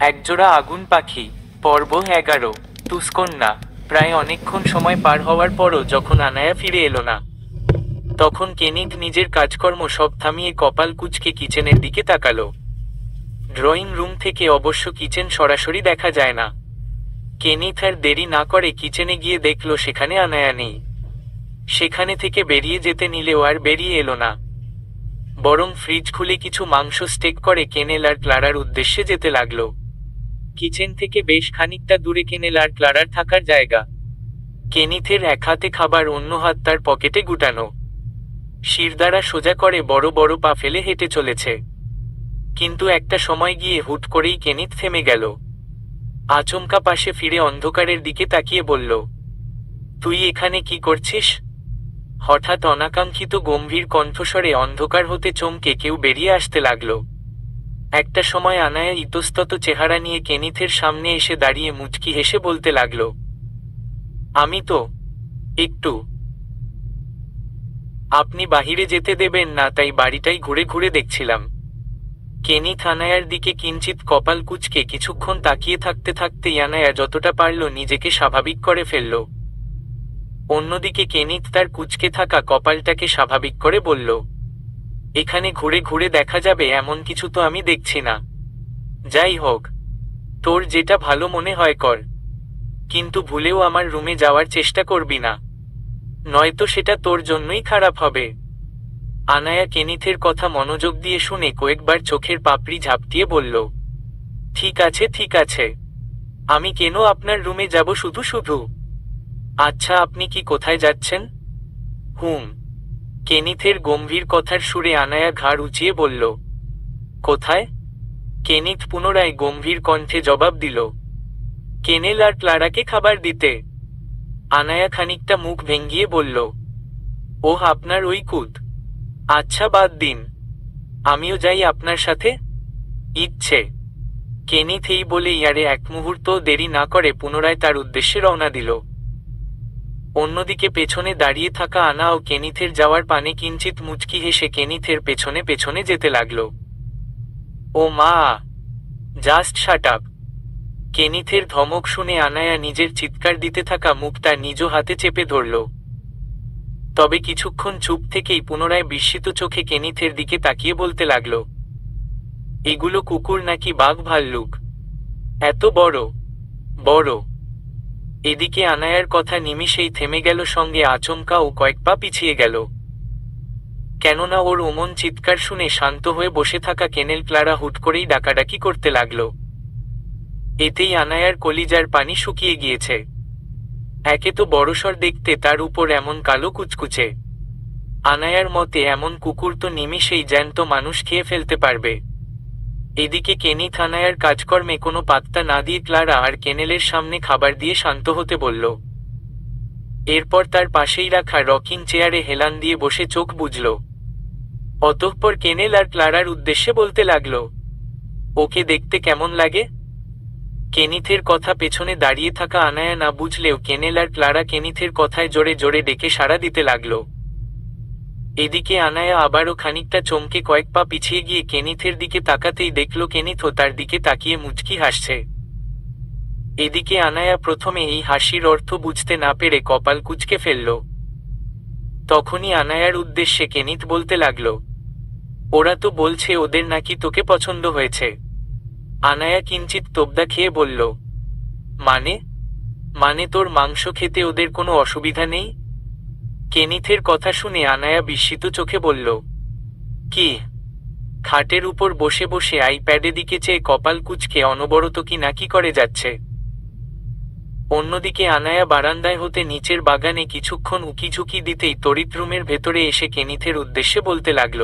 একজোড়া আগুন পাখি। পর্ব 11। তুসকন্যা। প্রায় অনেকক্ষণ সময় পার হওয়ার পরও যখন আনায়া ফিরে এলো না, তখন কেনিথ নিজের কাজকর্ম সব থামিয়ে কপাল কুঁচকে কিচেনের দিকে তাকালো। ড্রয়িং রুম থেকে অবশ্য কিচেন সরাসরি দেখা যায় না। কেনিথ আর দেরি না করে কিচেনে গিয়ে দেখল সেখানে আনায়া নেই। সেখানে থেকে বেরিয়ে যেতে নিলেও আর বেরিয়ে এলো না, বরং ফ্রিজ খুলে কিছু মাংস স্টেক করে কেনেল আর ক্লারার উদ্দেশ্যে যেতে লাগলো। কিচেন থেকে বেশ খানিকটা দূরে কেনেল আর ক্লারার থাকার জায়গা। কেনিথের এক হাতে খাবার, অন্য হাত তার পকেটে গুটানো। শিরদাঁড়া সোজা করে বড় বড় পা ফেলে হেঁটে চলেছে। কিন্তু একটা সময় গিয়ে হুট করেই কেনিথ থেমে গেল। আচমকা পাশে ফিরে অন্ধকারের দিকে তাকিয়ে বলল, তুই এখানে কি করছিস? হঠাৎ অনাকাঙ্ক্ষিত গম্ভীর কণ্ঠস্বরে অন্ধকার হতে চমকে কেউ বেরিয়ে আসতে লাগলো। একটা সময় আনায়া ইতস্তত চেহারা নিয়ে কেনিথের সামনে এসে দাঁড়িয়ে মুচকি হেসে বলতে লাগলো, আমি তো একটু আপনি বাহিরে যেতে দেবেন না, তাই বাড়িটাই ঘুরে ঘুরে দেখছিলাম। কেনিথ আনায়ার দিকে কিঞ্চিত কপাল কুঁচকে কিছুক্ষণ তাকিয়ে থাকতে থাকতেই আনায়া যতটা পারল নিজেকে স্বাভাবিক করে ফেলল। অন্যদিকে কেনিথ তার কুঁচকে থাকা কপালটাকে স্বাভাবিক করে বলল, এখানে ঘুরে ঘুরে দেখা যাবে এমন কিছু তো আমি দেখছি না। যাই হোক, তোর যেটা ভালো মনে হয় কর, কিন্তু ভুলেও আমার রুমে যাওয়ার চেষ্টা করবি না, নয়তো সেটা তোর জন্যই খারাপ হবে। আনায়া কেনিথের কথা মনোযোগ দিয়ে শুনে কয়েকবার চোখের পাপড়ি ঝাপটিয়ে বলল, ঠিক আছে ঠিক আছে, আমি কেন আপনার রুমে যাব শুধু শুধু? আচ্ছা, আপনি কি কোথায় যাচ্ছেন? কেনিথের গম্ভীর কথার সুরে আনায়া ঘাড় উঁচিয়ে বলল, কোথায়? কেনিথ পুনরায় গম্ভীর কণ্ঠে জবাব দিল, কেনেল আর ক্লারাকে খাবার দিতে। আনায়া খানিকটা মুখ ভেঙ্গিয়ে বলল, ওহ, আপনার ওই কুত। আচ্ছা, বাদ দিন, আমিও যাই আপনার সাথে। ইচ্ছে। কেনিথ এই বলে ইয়ারে এক মুহূর্ত দেরি না করে পুনরায় তার উদ্দেশ্যে রওনা দিল। অন্যদিকে পেছনে দাঁড়িয়ে থাকা আনাও কেনিথের যাওয়ার পানে কিঞ্চিত মুচকি হেসে কেনিথের পেছনে পেছনে যেতে লাগল। ও মা, জাস্ট শাট আপ! কেনিথের ধমক শুনে আনায়া নিজের চিৎকার দিতে থাকা মুখটা নিজ হাতে চেপে ধরল। তবে কিছুক্ষণ চুপ থেকেই পুনরায় বিস্মিত চোখে কেনিথের দিকে তাকিয়ে বলতে লাগল, এগুলো কুকুর নাকি বাঘ ভাল্লুক? এত বড় বড়? এদিকে আনায়ার কথা নিমিষেই থেমে গেল, সঙ্গে আচমকা ও কয়েক পা পিছিয়ে গেল। কেননা ওর ওমন চিৎকার শুনে শান্ত হয়ে বসে থাকা কেনেল ক্লারা হুট করেই ডাকাডাকি করতে লাগল। এতেই আনায়ার কলিজার পানি শুকিয়ে গিয়েছে। একে তো বড়সড় দেখতে, তার উপর এমন কালো কুচকুচে। আনায়ার মতে এমন কুকুর তো নিমিষেই জ্যান্ত মানুষ খেয়ে ফেলতে পারবে। এদিকে কেনিথ আনায়ার কাজকর্মে কোনো পাত্তা না দিয়ে ক্লারা আর কেনেলের সামনে খাবার দিয়ে শান্ত হতে বলল। এরপর তার পাশেই রাখা রকিং চেয়ারে হেলান দিয়ে বসে চোখ বুজল। অতঃপর কেনেল আর ক্লারার উদ্দেশ্যে বলতে লাগল, ওকে দেখতে কেমন লাগে? কেনিথের কথা পেছনে দাঁড়িয়ে থাকা আনায়া না বুঝলেও কেনেল আর ক্লারা কেনিথের কথায় জোরে জোরে ডেকে সাড়া দিতে লাগল। এদিকে আনায়া আবারও খানিকটা চমকে কয়েক পা পিছিয়ে গিয়ে কেনিথের দিকে তাকাতেই দেখল কেনিথও তার দিকে তাকিয়ে মুচকি হাসছে। এদিকে আনায়া প্রথমে এই হাসির অর্থ বুঝতে না পেরে কপাল কুঁচকে ফেলল। তখনই আনায়ার উদ্দেশ্যে কেনিথ বলতে লাগল, ওরা তো বলছে ওদের নাকি তোকে পছন্দ হয়েছে। আনায়া কিঞ্চিত তোবদা খেয়ে বলল, মানে? মানে তোর মাংস খেতে ওদের কোনো অসুবিধা নেই? কেনিথের কথা শুনে আনায়া বিস্মিত চোখে বলল, কি? খাটের উপর বসে বসে আইপ্যাডে দিকে চেয়ে কপাল কুঁচকে অনবরত কি নাকি করে যাচ্ছে। অন্যদিকে আনায়া বারান্দায় হতে নিচের বাগানে কিছুক্ষণ উকিঝুঁকি দিতেই তড়িৎ রুমের ভেতরে এসে কেনিথের উদ্দেশ্যে বলতে লাগল,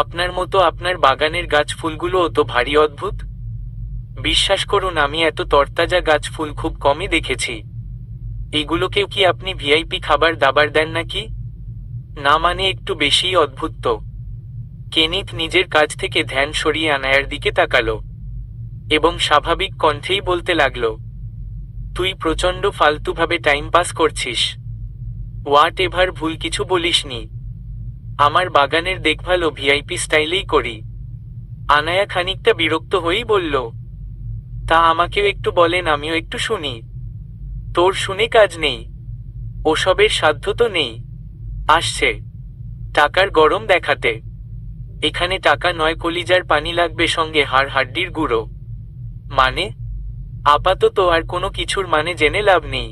আপনার মতো আপনার বাগানের গাছ ফুলগুলোও তো ভারী অদ্ভুত। বিশ্বাস করুন, আমি এত তরতাজা গাছ ফুল খুব কমই দেখেছি। এগুলোকেও কি আপনি ভিআইপি খাবার দাবার দেন নাকি? না মানে একটু বেশিই অদ্ভুত তো। কেনিথ নিজের কাজ থেকে ধ্যান সরিয়ে আনায়ার দিকে তাকালো এবং স্বাভাবিক কণ্ঠেই বলতে লাগল, তুই প্রচণ্ড ফালতুভাবে টাইম পাস করছিস। হোয়াট এভার, ভুল কিছু বলিসনি। আমার বাগানের দেখভালও ভিআইপি স্টাইলেই করি। আনায়া খানিকটা বিরক্ত হয়েই বলল, তা আমাকেও একটু বলেন, আমিও একটু শুনি। তোর শুনে কাজ নেই, ওসবের সাধ্য তো নেই। আসছে টাকার গরম দেখাতে। এখানে টাকা নয়, কলিজার পানি লাগবে, সঙ্গে হাড় হাড্ডির গুঁড়ো। মানে? আপাতত আর কোনো কিছুর মানে জেনে লাভ নেই।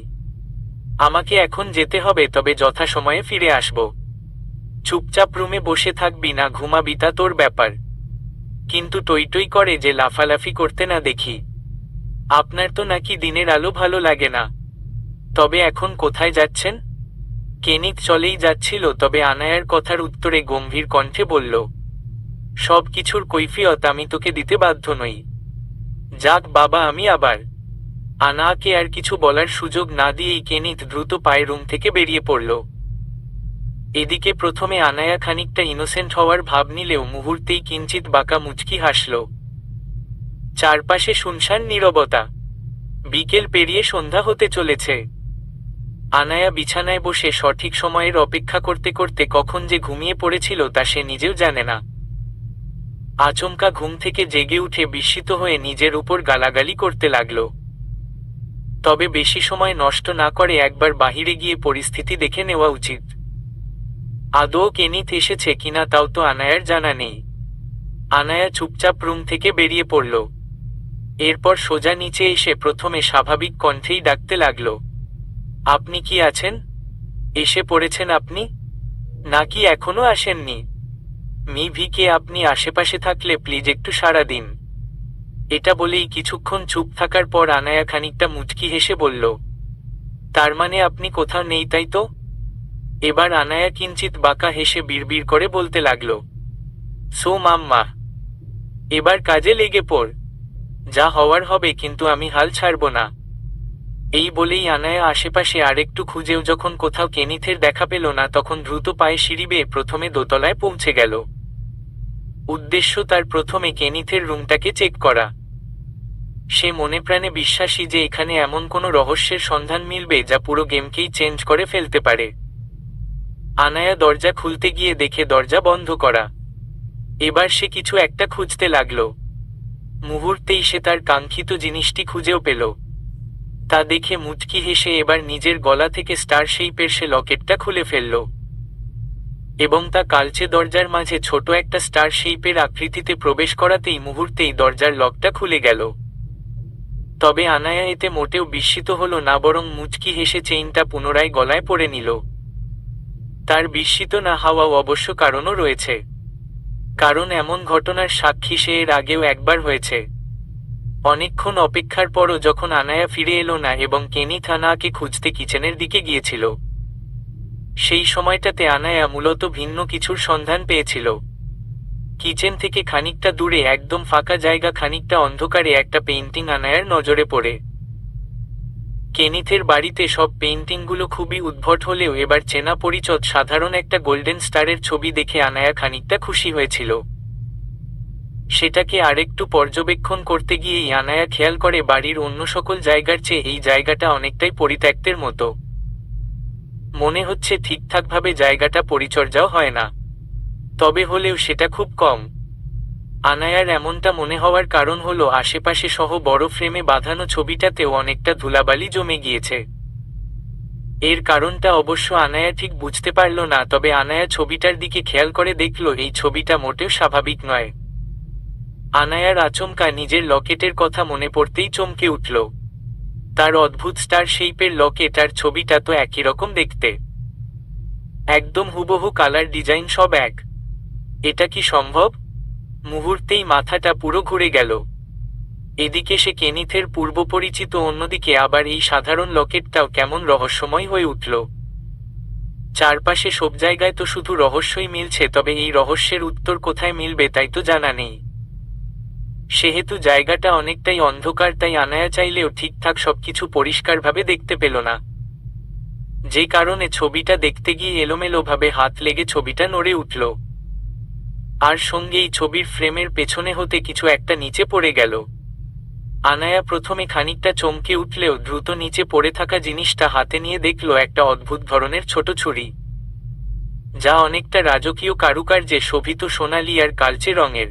আমাকে এখন যেতে হবে, তবে যথাসময়ে ফিরে আসব। চুপচাপ রুমে বসে থাকবি না ঘুমাবি তা তোর ব্যাপার, কিন্তু টই করে যে লাফালাফি করতে না দেখি। আপনার তো নাকি দিনের আলো ভালো লাগে না। তবে এখন কোথায় যাচ্ছেন? কেনিত চলেই যাচ্ছিল, তবে আনায়ার কথার উত্তরে গম্ভীর কণ্ঠে বলল, সব কিছুর কৈফিয়ত আমি তোকে দিতে বাধ্য নই। যাক বাবা, আমি আবার। আনাকে আর কিছু বলার সুযোগ না দিয়েই কেনিত দ্রুত পায়ে রুম থেকে বেরিয়ে পড়ল। এদিকে প্রথমে আনায়া খানিকটা ইনোসেন্ট হওয়ার ভাব নিলেও মুহূর্তেই কিঞ্চিত বাঁকা মুচকি হাসল। চারপাশে শুনশান নীরবতা। বিকেল পেরিয়ে সন্ধ্যা হতে চলেছে। আনায়া বিছানায় বসে সঠিক সময়ের অপেক্ষা করতে করতে কখন যে ঘুমিয়ে পড়েছিল তা সে নিজেও জানে না। আচমকা ঘুম থেকে জেগে উঠে বিস্মিত হয়ে নিজের উপর গালাগালি করতে লাগল। তবে বেশি সময় নষ্ট না করে একবার বাহিরে গিয়ে পরিস্থিতি দেখে নেওয়া উচিত। আদৌ কেনিত এসেছে কিনা তাও তো আনায়ার জানা নেই। আনায়া চুপচাপ রুম থেকে বেরিয়ে পড়ল। এরপর সোজা নিচে এসে প্রথমে স্বাভাবিক কণ্ঠেই ডাকতে লাগল, আপনি কি আছেন? এসে পড়েছেন আপনি? নাকি এখনো আসেননি? ভিকে আপনি আশেপাশে থাকলে প্লিজ একটু সাড়া দিন। এটা বলেই কিছুক্ষণ চুপ থাকার পর আনায়া খানিকটা মুচকি হেসে বলল, তার মানে আপনি কোথাও নেই তাই তো? এবার আনায়া কিঞ্চিত বাঁকা হেসে বিড়বিড় করে বলতে লাগল, সো মাম্মা, এবার কাজে লেগে পড়। যা হওয়ার হবে, কিন্তু আমি হাল ছাড়ব না। এই বলেই আনায়া আশেপাশে আরেকটু খুঁজেও যখন কোথাও কেনিথের দেখা পেল না, তখন দ্রুত পায়ে সিঁড়ি বেয়ে প্রথমে দোতলায় পৌঁছে গেল। উদ্দেশ্য তার প্রথমে কেনিথের রুমটাকে চেক করা। সে মনে প্রাণে বিশ্বাসী যে এখানে এমন কোনো রহস্যের সন্ধান মিলবে যা পুরো গেমকেই চেঞ্জ করে ফেলতে পারে। আনায়া দরজা খুলতে গিয়ে দেখে দরজা বন্ধ করা। এবার সে কিছু একটা খুঁজতে লাগল। মুহূর্তেই সে তার কাঙ্ক্ষিত জিনিসটি খুঁজেও পেল। তা দেখে মুচকি হেসে এবার নিজের গলা থেকে স্টার শেপের সে লকেটটা খুলে ফেলল, এবং তা কালচে দরজার মাঝে ছোট একটা স্টার শেপের আকৃতিতে প্রবেশ করাতেই মুহূর্তেই দরজার লকটা খুলে গেল। তবে আনায়া এতে মোটেও বিস্মিত হল না, বরং মুচকি হেসে চেইনটা পুনরায় গলায় পরে নিল। তার বিস্মিত না হওয়াও অবশ্য কারণও রয়েছে, কারণ এমন ঘটনার সাক্ষী সে এর আগেও একবার হয়েছে। অনেকক্ষণ অপেক্ষার পরও যখন আনায়া ফিরে এলো না এবং কেনিথ আনাকে খুঁজতে কিচেনের দিকে গিয়েছিল, সেই সময়টাতে আনায়া মূলত ভিন্ন কিছুর সন্ধান পেয়েছিল। কিচেন থেকে খানিকটা দূরে একদম ফাঁকা জায়গা, খানিকটা অন্ধকারে একটা পেইন্টিং আনায়ার নজরে পড়ে। কেনিথের বাড়িতে সব পেইন্টিংগুলো খুবই উদ্ভট হলেও এবার চেনা পরিচিত সাধারণ একটা গোল্ডেন স্টারের ছবি দেখে আনায়া খানিকটা খুশি হয়েছিল। সেটাকে আরেকটু পর্যবেক্ষণ করতে গিয়েই আনায়া খেয়াল করে বাড়ির অন্য সকল জায়গার চেয়ে এই জায়গাটা অনেকটাই পরিত্যক্তের মতো। মনে হচ্ছে ঠিকঠাকভাবে জায়গাটা পরিচর্যাও হয় না, তবে হলেও সেটা খুব কম। আনায়ার এমনটা মনে হওয়ার কারণ হলো আশেপাশে সহ বড় ফ্রেমে বাঁধানো ছবিটাতেও অনেকটা ধুলাবালি জমে গিয়েছে। এর কারণটা অবশ্য আনায়া ঠিক বুঝতে পারল না, তবে আনায়া ছবিটার দিকে খেয়াল করে দেখল এই ছবিটা মোটেও স্বাভাবিক নয়। আনায়ার আচমকা নিজের লকেটের কথা মনে পড়তেই চমকে উঠল। তার অদ্ভুত স্টার শেপের লকেট আর ছবিটা তো একই রকম দেখতে, একদম হুবহু কালার ডিজাইন সব এক। এটা কি সম্ভব? মুহূর্তেই মাথাটা পুরো ঘুরে গেল। এদিকে সে কেনিথের পূর্বপরিচিত, অন্যদিকে আবার এই সাধারণ লকেটটাও কেমন রহস্যময় হয়ে উঠল। চারপাশে সব জায়গায় তো শুধু রহস্যই মিলছে, তবে এই রহস্যের উত্তর কোথায় মিলবে তাই তো জানা নেই। সেহেতু জায়গাটা অনেকটাই অন্ধকার, তাই আনায়া চাইলেও ঠিকঠাক সবকিছু পরিষ্কারভাবে দেখতে পেল না, যে কারণে ছবিটা দেখতে গিয়ে এলোমেলোভাবে হাত লেগে ছবিটা নড়ে উঠল। আর সঙ্গেই ছবির ফ্রেমের পেছনে হতে কিছু একটা নিচে পড়ে গেল। আনায়া প্রথমে খানিকটা চমকে উঠলেও দ্রুত নিচে পড়ে থাকা জিনিসটা হাতে নিয়ে দেখল একটা অদ্ভুত ধরনের ছোট ছুরি, যা অনেকটা রাজকীয় কারুকার্যে শোভিত সোনালি আর কালচে রঙের।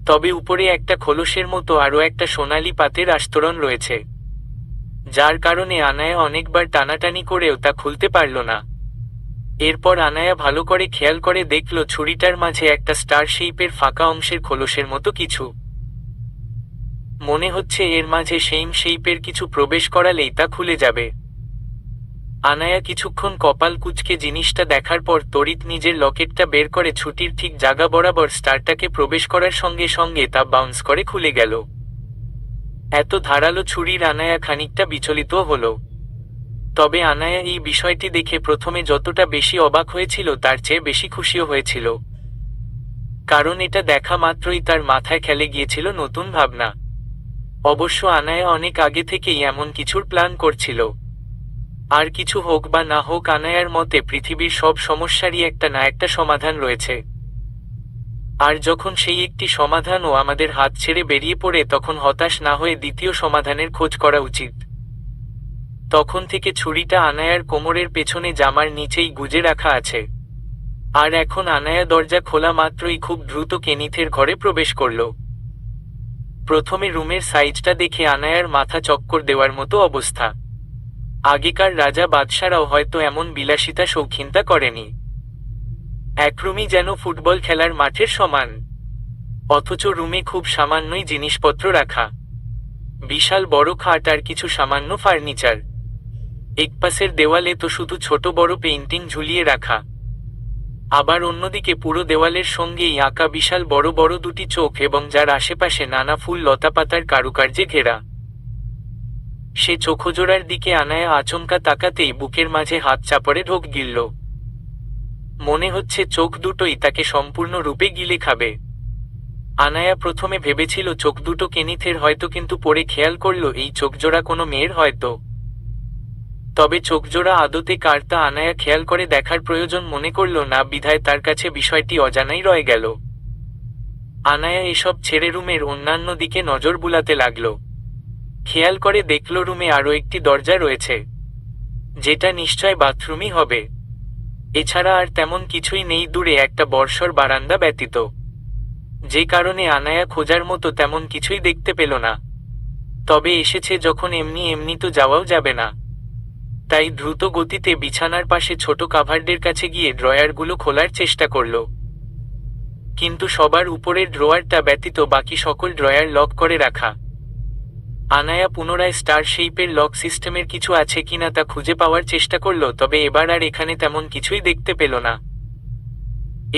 তবে উপরে একটা খোলসের মতো আরও একটা সোনালি পাতের আস্তরণ রয়েছে, যার কারণে আনায়া অনেকবার টানাটানি করেও তা খুলতে পারল না। এরপর আনায়া ভালো করে খেয়াল করে দেখল ছুরিটার মাঝে একটা স্টার শেপের ফাঁকা অংশের খোলসের মতো কিছু। মনে হচ্ছে এর মাঝে সেম শেপের কিছু প্রবেশ করালেই তা খুলে যাবে। আনায়া কিছুক্ষণ কপাল কুঁচকে জিনিসটা দেখার পর তড়িৎ নিজের লকেটটা বের করে ছুটির ঠিক জায়গা বরাবর স্টারটাকে প্রবেশ করার সঙ্গে সঙ্গে তা বাউন্স করে খুলে গেল। এত ধারালো ছুরির আনায়া খানিকটা বিচলিত হল। তবে আনায়া এই বিষয়টি দেখে প্রথমে যতটা বেশি অবাক হয়েছিল তার চেয়ে বেশি খুশিও হয়েছিল, কারণ এটা দেখা মাত্রই তার মাথায় খেলে গিয়েছিল নতুন ভাবনা। অবশ্য আনায়া অনেক আগে থেকেই এমন কিছুর প্ল্যান করছিল। আর কিছু হোক বা না হোক, আনায়ার মতে পৃথিবীর সব সমস্যারই একটা না একটা সমাধান রয়েছে। আর যখন সেই একটি সমাধানও আমাদের হাত ছেড়ে বেরিয়ে পড়ে, তখন হতাশ না হয়ে দ্বিতীয় সমাধানের খোঁজ করা উচিত। তখন থেকে ছুরিটা আনায়ার কোমরের পেছনে জামার নিচেই গুজে রাখা আছে। আর এখন আনায়া দরজা খোলা মাত্রই খুব দ্রুত কেনিথের ঘরে প্রবেশ করল। প্রথমে রুমের সাইজটা দেখে আনায়ার মাথা চক্কর দেওয়ার মতো অবস্থা। আগেকার রাজা বাদশারাও হয়তো এমন বিলাসিতা শৌখিনতা করেনি। এক রুমই যেন ফুটবল খেলার মাঠের সমান, অথচ রুমে খুব সামান্যই জিনিসপত্র রাখা। বিশাল বড় খাট আর কিছু সামান্য ফার্নিচার। একপাশের দেওয়ালে তো শুধু ছোট বড় পেইন্টিং ঝুলিয়ে রাখা। আবার অন্যদিকে পুরো দেওয়ালের সঙ্গেই আঁকা বিশাল বড় বড় দুটি চোখ, এবং যার আশেপাশে নানা ফুল লতাপাতার কারুকার্যে ঘেরা। সে চোখজোড়ার দিকে আনায়া আচমকা তাকাতেই বুকের মাঝে হাত চাপড়ে ঢোক গিলল। মনে হচ্ছে চোখ দুটোই তাকে সম্পূর্ণ রূপে গিলে খাবে। আনায়া প্রথমে ভেবেছিল চোখ দুটো কেনিথের হয়তো, কিন্তু পরে খেয়াল করল এই চোখজোড়া কোনো মেয়ের হয়তো। তবে চোখজোড়া আদতে কার তা আনায়া খেয়াল করে দেখার প্রয়োজন মনে করল না, বিধায় তার কাছে বিষয়টি অজানাই রয়ে গেল। আনায়া এসব ছেড়ে রুমের অন্যান্য দিকে নজর বুলাতে লাগল। খেয়াল করে দেখল রুমে আরও একটি দরজা রয়েছে, যেটা নিশ্চয় বাথরুমই হবে। এছাড়া আর তেমন কিছুই নেই দূরে একটা বর্ষর বারান্দা ব্যতীত, যে কারণে আনায়া খোঁজার মতো তেমন কিছুই দেখতে পেল না। তবে এসেছে যখন এমনি এমনি তো যাওয়াও যাবে না, তাই দ্রুত গতিতে বিছানার পাশে ছোট কাভার্ডের কাছে গিয়ে ড্রয়ারগুলো খোলার চেষ্টা করল। কিন্তু সবার উপরের ড্রয়ারটা ব্যতীত বাকি সকল ড্রয়ার লক করে রাখা। আনায়া পুনরায় স্টার শেপের লক সিস্টেমের কিছু আছে কিনা তা খুঁজে পাওয়ার চেষ্টা করল, তবে এবার আর এখানে তেমন কিছুই দেখতে পেল না।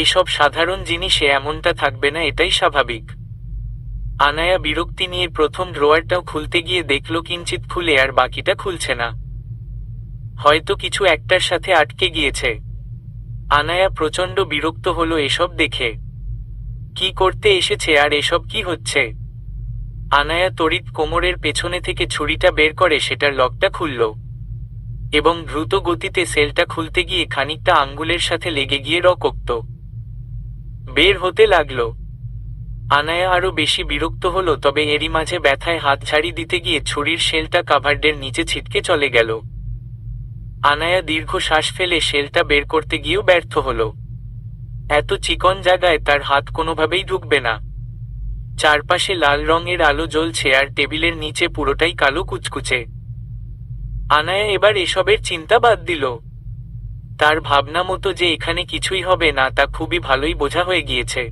এসব সাধারণ জিনিসে এমনটা থাকবে না, এটাই স্বাভাবিক। আনায়া বিরক্তি নিয়ে প্রথম ড্রয়ারটাও খুলতে গিয়ে দেখল কিঞ্চিত খুলে আর বাকিটা খুলছে না। হয়তো কিছু একটার সাথে আটকে গিয়েছে। আনায়া প্রচণ্ড বিরক্ত হলো এসব দেখে। কি করতে এসেছে আর এসব কি হচ্ছে? আনায়া তড়িৎ কোমরের পেছনে থেকে ছুরিটা বের করে সেটার লকটা খুলল, এবং দ্রুত গতিতে সেলটা খুলতে গিয়ে খানিকটা আঙ্গুলের সাথে লেগে গিয়ে রক্ত বের হতে লাগল। আনায়া আরো বেশি বিরক্ত হলো, তবে এরই মাঝে ব্যথায় হাত ঝাড়ি দিতে গিয়ে ছুরির শেলটা কাভার্ডের নিচে ছিটকে চলে গেল। আনায়া দীর্ঘ শ্বাস ফেলে শেলটা বের করতে গিয়েও ব্যর্থ হলো। এত চিকন জায়গায় তার হাত কোনোভাবেই ঢুকবে না। চারপাশে লাল রঙের আলো জ্বলছে আর টেবিলের নিচে পুরোটাই কালো কুচকুচে। আনায়া এবার এসবের চিন্তা বাদ দিল। তার ভাবনা মতো যে এখানে কিছুই হবে না তা খুবই ভালোই বোঝা হয়ে গিয়েছে।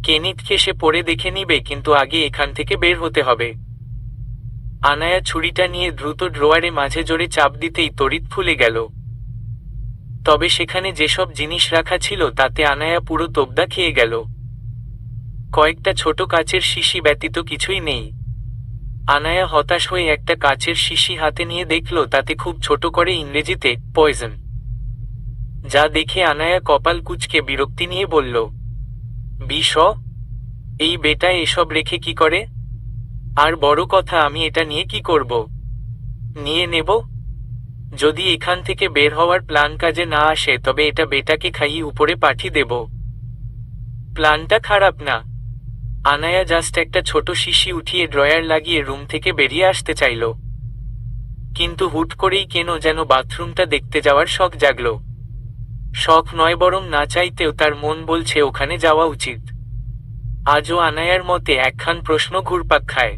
কেনিথকে সে পরে দেখে নিবে, কিন্তু আগে এখান থেকে বের হতে হবে। আনায়া ছুরিটা নিয়ে দ্রুত ড্রয়ারে মাঝে জোরে চাপ দিতেই তড়িৎ খুলে গেল। তবে সেখানে যেসব জিনিস রাখা ছিল তাতে আনায়া পুরো তোবদা খেয়ে গেল। কয়েকটা ছোট কাচের শিশি ব্যতীত কিছুই নেই। আনায়া হতাশ হয়ে একটা কাচের শিশি হাতে নিয়ে দেখল তাতে খুব ছোট করে ইংরেজিতে পয়জন, যা দেখে আনায়া কপাল কুঁচকে বিরক্তি নিয়ে বলল, বিষ? এই বেটা এসব রেখে কি করে? আর বড় কথা, আমি এটা নিয়ে কি করব? নিয়ে নেব? যদি এখান থেকে বের হওয়ার প্ল্যান কাজে না আসে তবে এটা বেটাকে খাইয়ে উপরে পাঠিয়ে দেব। প্ল্যানটা খারাপ না। আনায়া জাস্ট একটা ছোট শিশি উঠিয়ে ড্রয়ার লাগিয়ে রুম থেকে বেরিয়ে আসতে চাইল, কিন্তু হুট করেই কেন যেন বাথরুমটা দেখতে যাওয়ার শখ জাগল। শখ নয়, বরং না চাইতেও তার মন বলছে ওখানে যাওয়া উচিত। আজও আনায়ার মতে একখান প্রশ্ন ঘুরপাক খায়।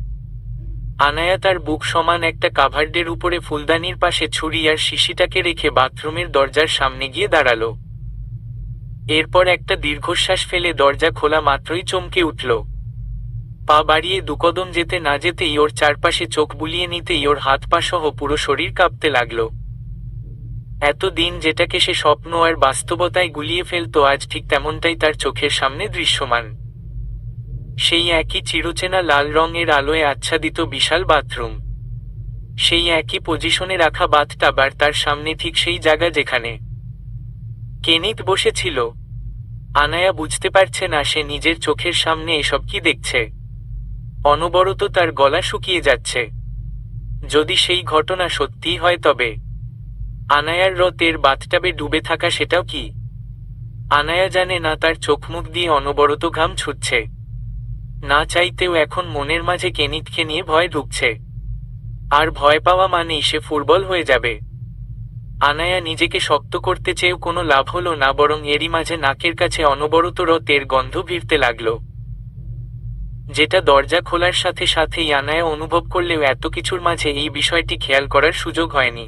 আনায়া তার বুক সমান একটা কাভার্ডের উপরে ফুলদানির পাশে ছুরি আর শিশিটাকে রেখে বাথরুমের দরজার সামনে গিয়ে দাঁড়ালো। এরপর একটা দীর্ঘশ্বাস ফেলে দরজা খোলা মাত্রই চমকে উঠল। পা বাড়িয়ে দুকদম যেতে না যেতেই ওর চারপাশে চোখ বুলিয়ে নিতেই ওর হাত পা সহ পুরো শরীর কাঁপতে লাগলো। এতদিন যেটাকে সে স্বপ্ন আর বাস্তবতায় গুলিয়ে ফেলতো আজ ঠিক তেমনটাই তার চোখের সামনে দৃশ্যমান। সেই একই চিরচেনা লাল রঙের আলোয় আচ্ছাদিত বিশাল বাথরুম, সেই একই পজিশনে রাখা বাথটাব, আর তার সামনে ঠিক সেই জায়গা যেখানে কেনিত বসেছিল। আনায়া বুঝতে পারছে না সে নিজের চোখের সামনে এসব কি দেখছে। অনবরত তার গলা শুকিয়ে যাচ্ছে। যদি সেই ঘটনা সত্যিই হয় তবে আনায়ার রতের বাথটাবে ডুবে থাকা সেটাও কি? আনায়া জানে না তার চোখ মুখ দিয়ে অনবরত ঘাম ছুটছে। না চাইতেও এখন মনের মাঝে কেনিতকে নিয়ে ভয় ঢুকছে। আর ভয় পাওয়া মানেই সে ফুটবল হয়ে যাবে। আনায়া নিজেকে শক্ত করতে চেয়েও কোনো লাভ হলো না, বরং এরই মাঝে নাকের কাছে অনবরত রতের গন্ধ ভিড়তে লাগলো, যেটা দরজা খোলার সাথে সাথেই আনায়া অনুভব করলেও এত কিছুর মাঝে এই বিষয়টি খেয়াল করার সুযোগ হয়নি।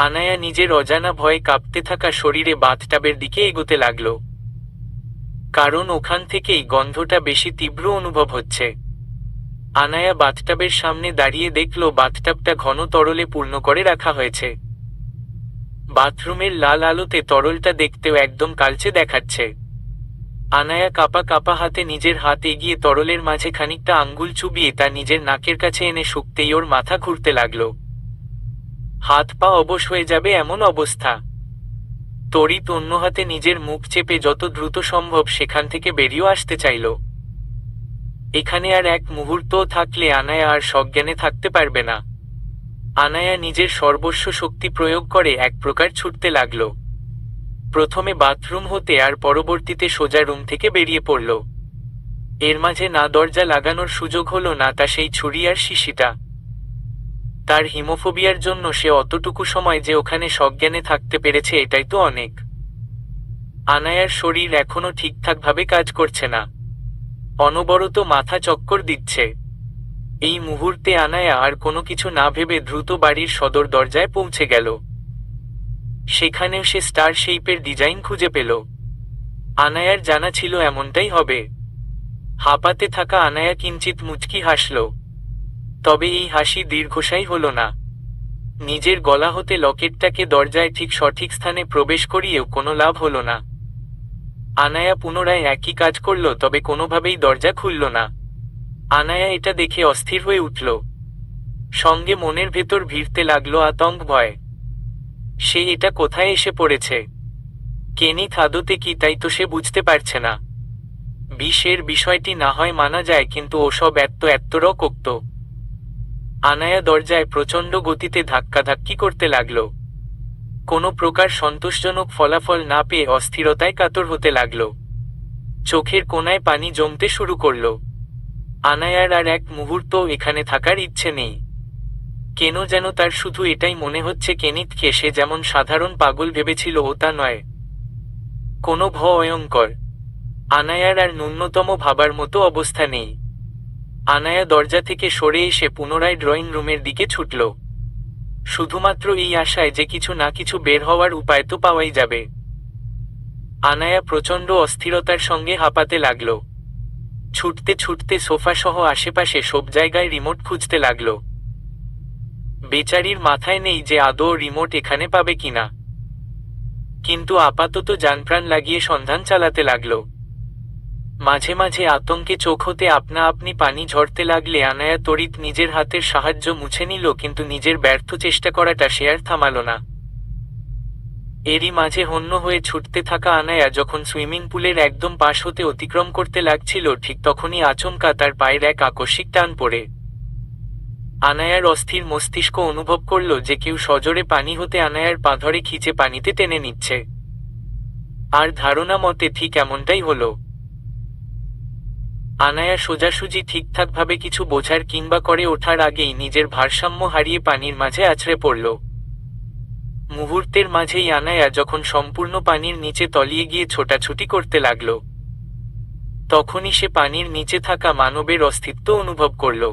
আনায়া নিজের অজানা ভয়ে কাঁপতে থাকা শরীরে বাথটাবের দিকে এগোতে লাগলো, কারণ ওখান থেকেই গন্ধটা বেশি তীব্র অনুভব হচ্ছে। আনায়া বাথটাবের সামনে দাঁড়িয়ে দেখল বাথটাবটা ঘন তরলে পূর্ণ করে রাখা হয়েছে। বাথরুমের লাল আলোতে তরলটা দেখতেও একদম কালচে দেখাচ্ছে। আনায়া কাঁপা কাঁপা হাতে নিজের হাত এগিয়ে তরলের মাঝে খানিকটা আঙ্গুল চুবিয়ে তা নিজের নাকের কাছে এনে শুকতেই ওর মাথা ঘুরতে লাগলো। হাত পা অবশ হয়ে যাবে এমন অবস্থা। তড়িৎ অন্য হাতে নিজের মুখ চেপে যত দ্রুত সম্ভব সেখান থেকে বেরিয়ে আসতে চাইল। এখানে আর এক মুহূর্তও থাকলে আনায়া আর সজ্ঞানে থাকতে পারবে না। আনায়া নিজের সর্বস্ব শক্তি প্রয়োগ করে এক প্রকার ছুটতে লাগলো, প্রথমে বাথরুম হতে আর পরবর্তীতে সোজা রুম থেকে বেরিয়ে পড়ল। এর মাঝে না দরজা লাগানোর সুযোগ হলো না তা সেই ছুরি আর শিশিটা। তার হিমোফোবিয়ার জন্য সে অতটুকু সময় যে ওখানে সজ্ঞানে থাকতে পেরেছে এটাই তো অনেক। আনায়ার শরীর এখনো ঠিকঠাকভাবে কাজ করছে না, অনবরত মাথা চক্কর দিচ্ছে। এই মুহূর্তে আনায়া আর কোনো কিছু না ভেবে দ্রুত বাড়ির সদর দরজায় পৌঁছে গেল। সেখানেও সে স্টার শেপের ডিজাইন খুঁজে পেল। আনায়ার জানা ছিল এমনটাই হবে। হাঁপাতে থাকা আনায়া কিঞ্চিত মুচকি হাসল, তবে এই হাসি দীর্ঘস্থায়ী হল না। নিজের গলা হতে লকেটটাকে দরজায় ঠিক সঠিক স্থানে প্রবেশ করিয়েও কোনো লাভ হল না। আনায়া পুনরায় একই কাজ করল, তবে কোনোভাবেই দরজা খুলল না। আনায়া এটা দেখে অস্থির হয়ে উঠল, সঙ্গে মনের ভেতর ভিড়তে লাগলো আতঙ্ক, ভয়। সে এটা কোথায় এসে পড়েছে? কেনিত আদতে কি তাই তো সে বুঝতে পারছে না। বিষের বিষয়টি না হয় মানা যায়, কিন্তু ওসব এত রকোক্ত। আনায়া দরজায় প্রচণ্ড গতিতে ধাক্কাধাক্কি করতে লাগলো। কোনো প্রকার সন্তোষজনক ফলাফল না পেয়ে অস্থিরতায় কাতর হতে লাগলো। চোখের কোণায় পানি জমতে শুরু করল। আনায়ার আর এক মুহূর্ত এখানে থাকার ইচ্ছে নেই। কেন যেন তার শুধু এটাই মনে হচ্ছে কেনিতকে সে যেমন সাধারণ পাগল ভেবেছিল ও তা নয়, কোনো ভয়ঙ্কর। আনায়ার আর ন্যূনতম ভাবার মতো অবস্থা নেই। আনায়া দরজা থেকে সরে এসে পুনরায় ড্রয়িং রুমের দিকে ছুটল, শুধুমাত্র এই আশায় যে কিছু না কিছু বের হওয়ার উপায় তো পাওয়াই যাবে। আনায়া প্রচণ্ড অস্থিরতার সঙ্গে হাঁপাতে লাগল। ছুটতে ছুটতে সোফা সহ আশেপাশে সব জায়গায় রিমোট খুঁজতে লাগল। বেচারির মাথায় নেই যে আদৌ রিমোট এখানে পাবে কিনা, কিন্তু আপাতত জানপ্রাণ লাগিয়ে সন্ধান চালাতে লাগল। মাঝে মাঝে আতঙ্কে চোখ হতে আপনা আপনি পানি ঝরতে লাগলে আনায়া তড়িৎ নিজের হাতের সাহায্য মুছে নিল, কিন্তু নিজের ব্যর্থ চেষ্টা করাটা সে আর থামাল না। এরই মাঝে হন্য হয়ে ছুটতে থাকা আনায়া যখন সুইমিং পুলের একদম পাশ হতে অতিক্রম করতে লাগছিল, ঠিক তখনই আচমকা তার পায়ের এক আকস্মিক টান পড়ে। আনায়ার অস্থির মস্তিষ্ক অনুভব করল যে কেউ সজোরে পানি হতে আনায়ার পা ধরে খিঁচে পানিতে টেনে নিচ্ছে। আর ধারণা মতে ঠিক এমনটাই হলো। আনায়া সোজাসুজি ঠিকঠাকভাবে কিছু বোঝার কিংবা করে ওঠার আগেই নিজের ভারসাম্য হারিয়ে পানির মাঝে আছড়ে পড়ল। মুহূর্তের মাঝেই আনায়া যখন সম্পূর্ণ পানির নিচে তলিয়ে গিয়ে ছোটাছুটি করতে লাগল। তখনই সে পানির নিচে থাকা মানবের অস্তিত্ব অনুভব করল,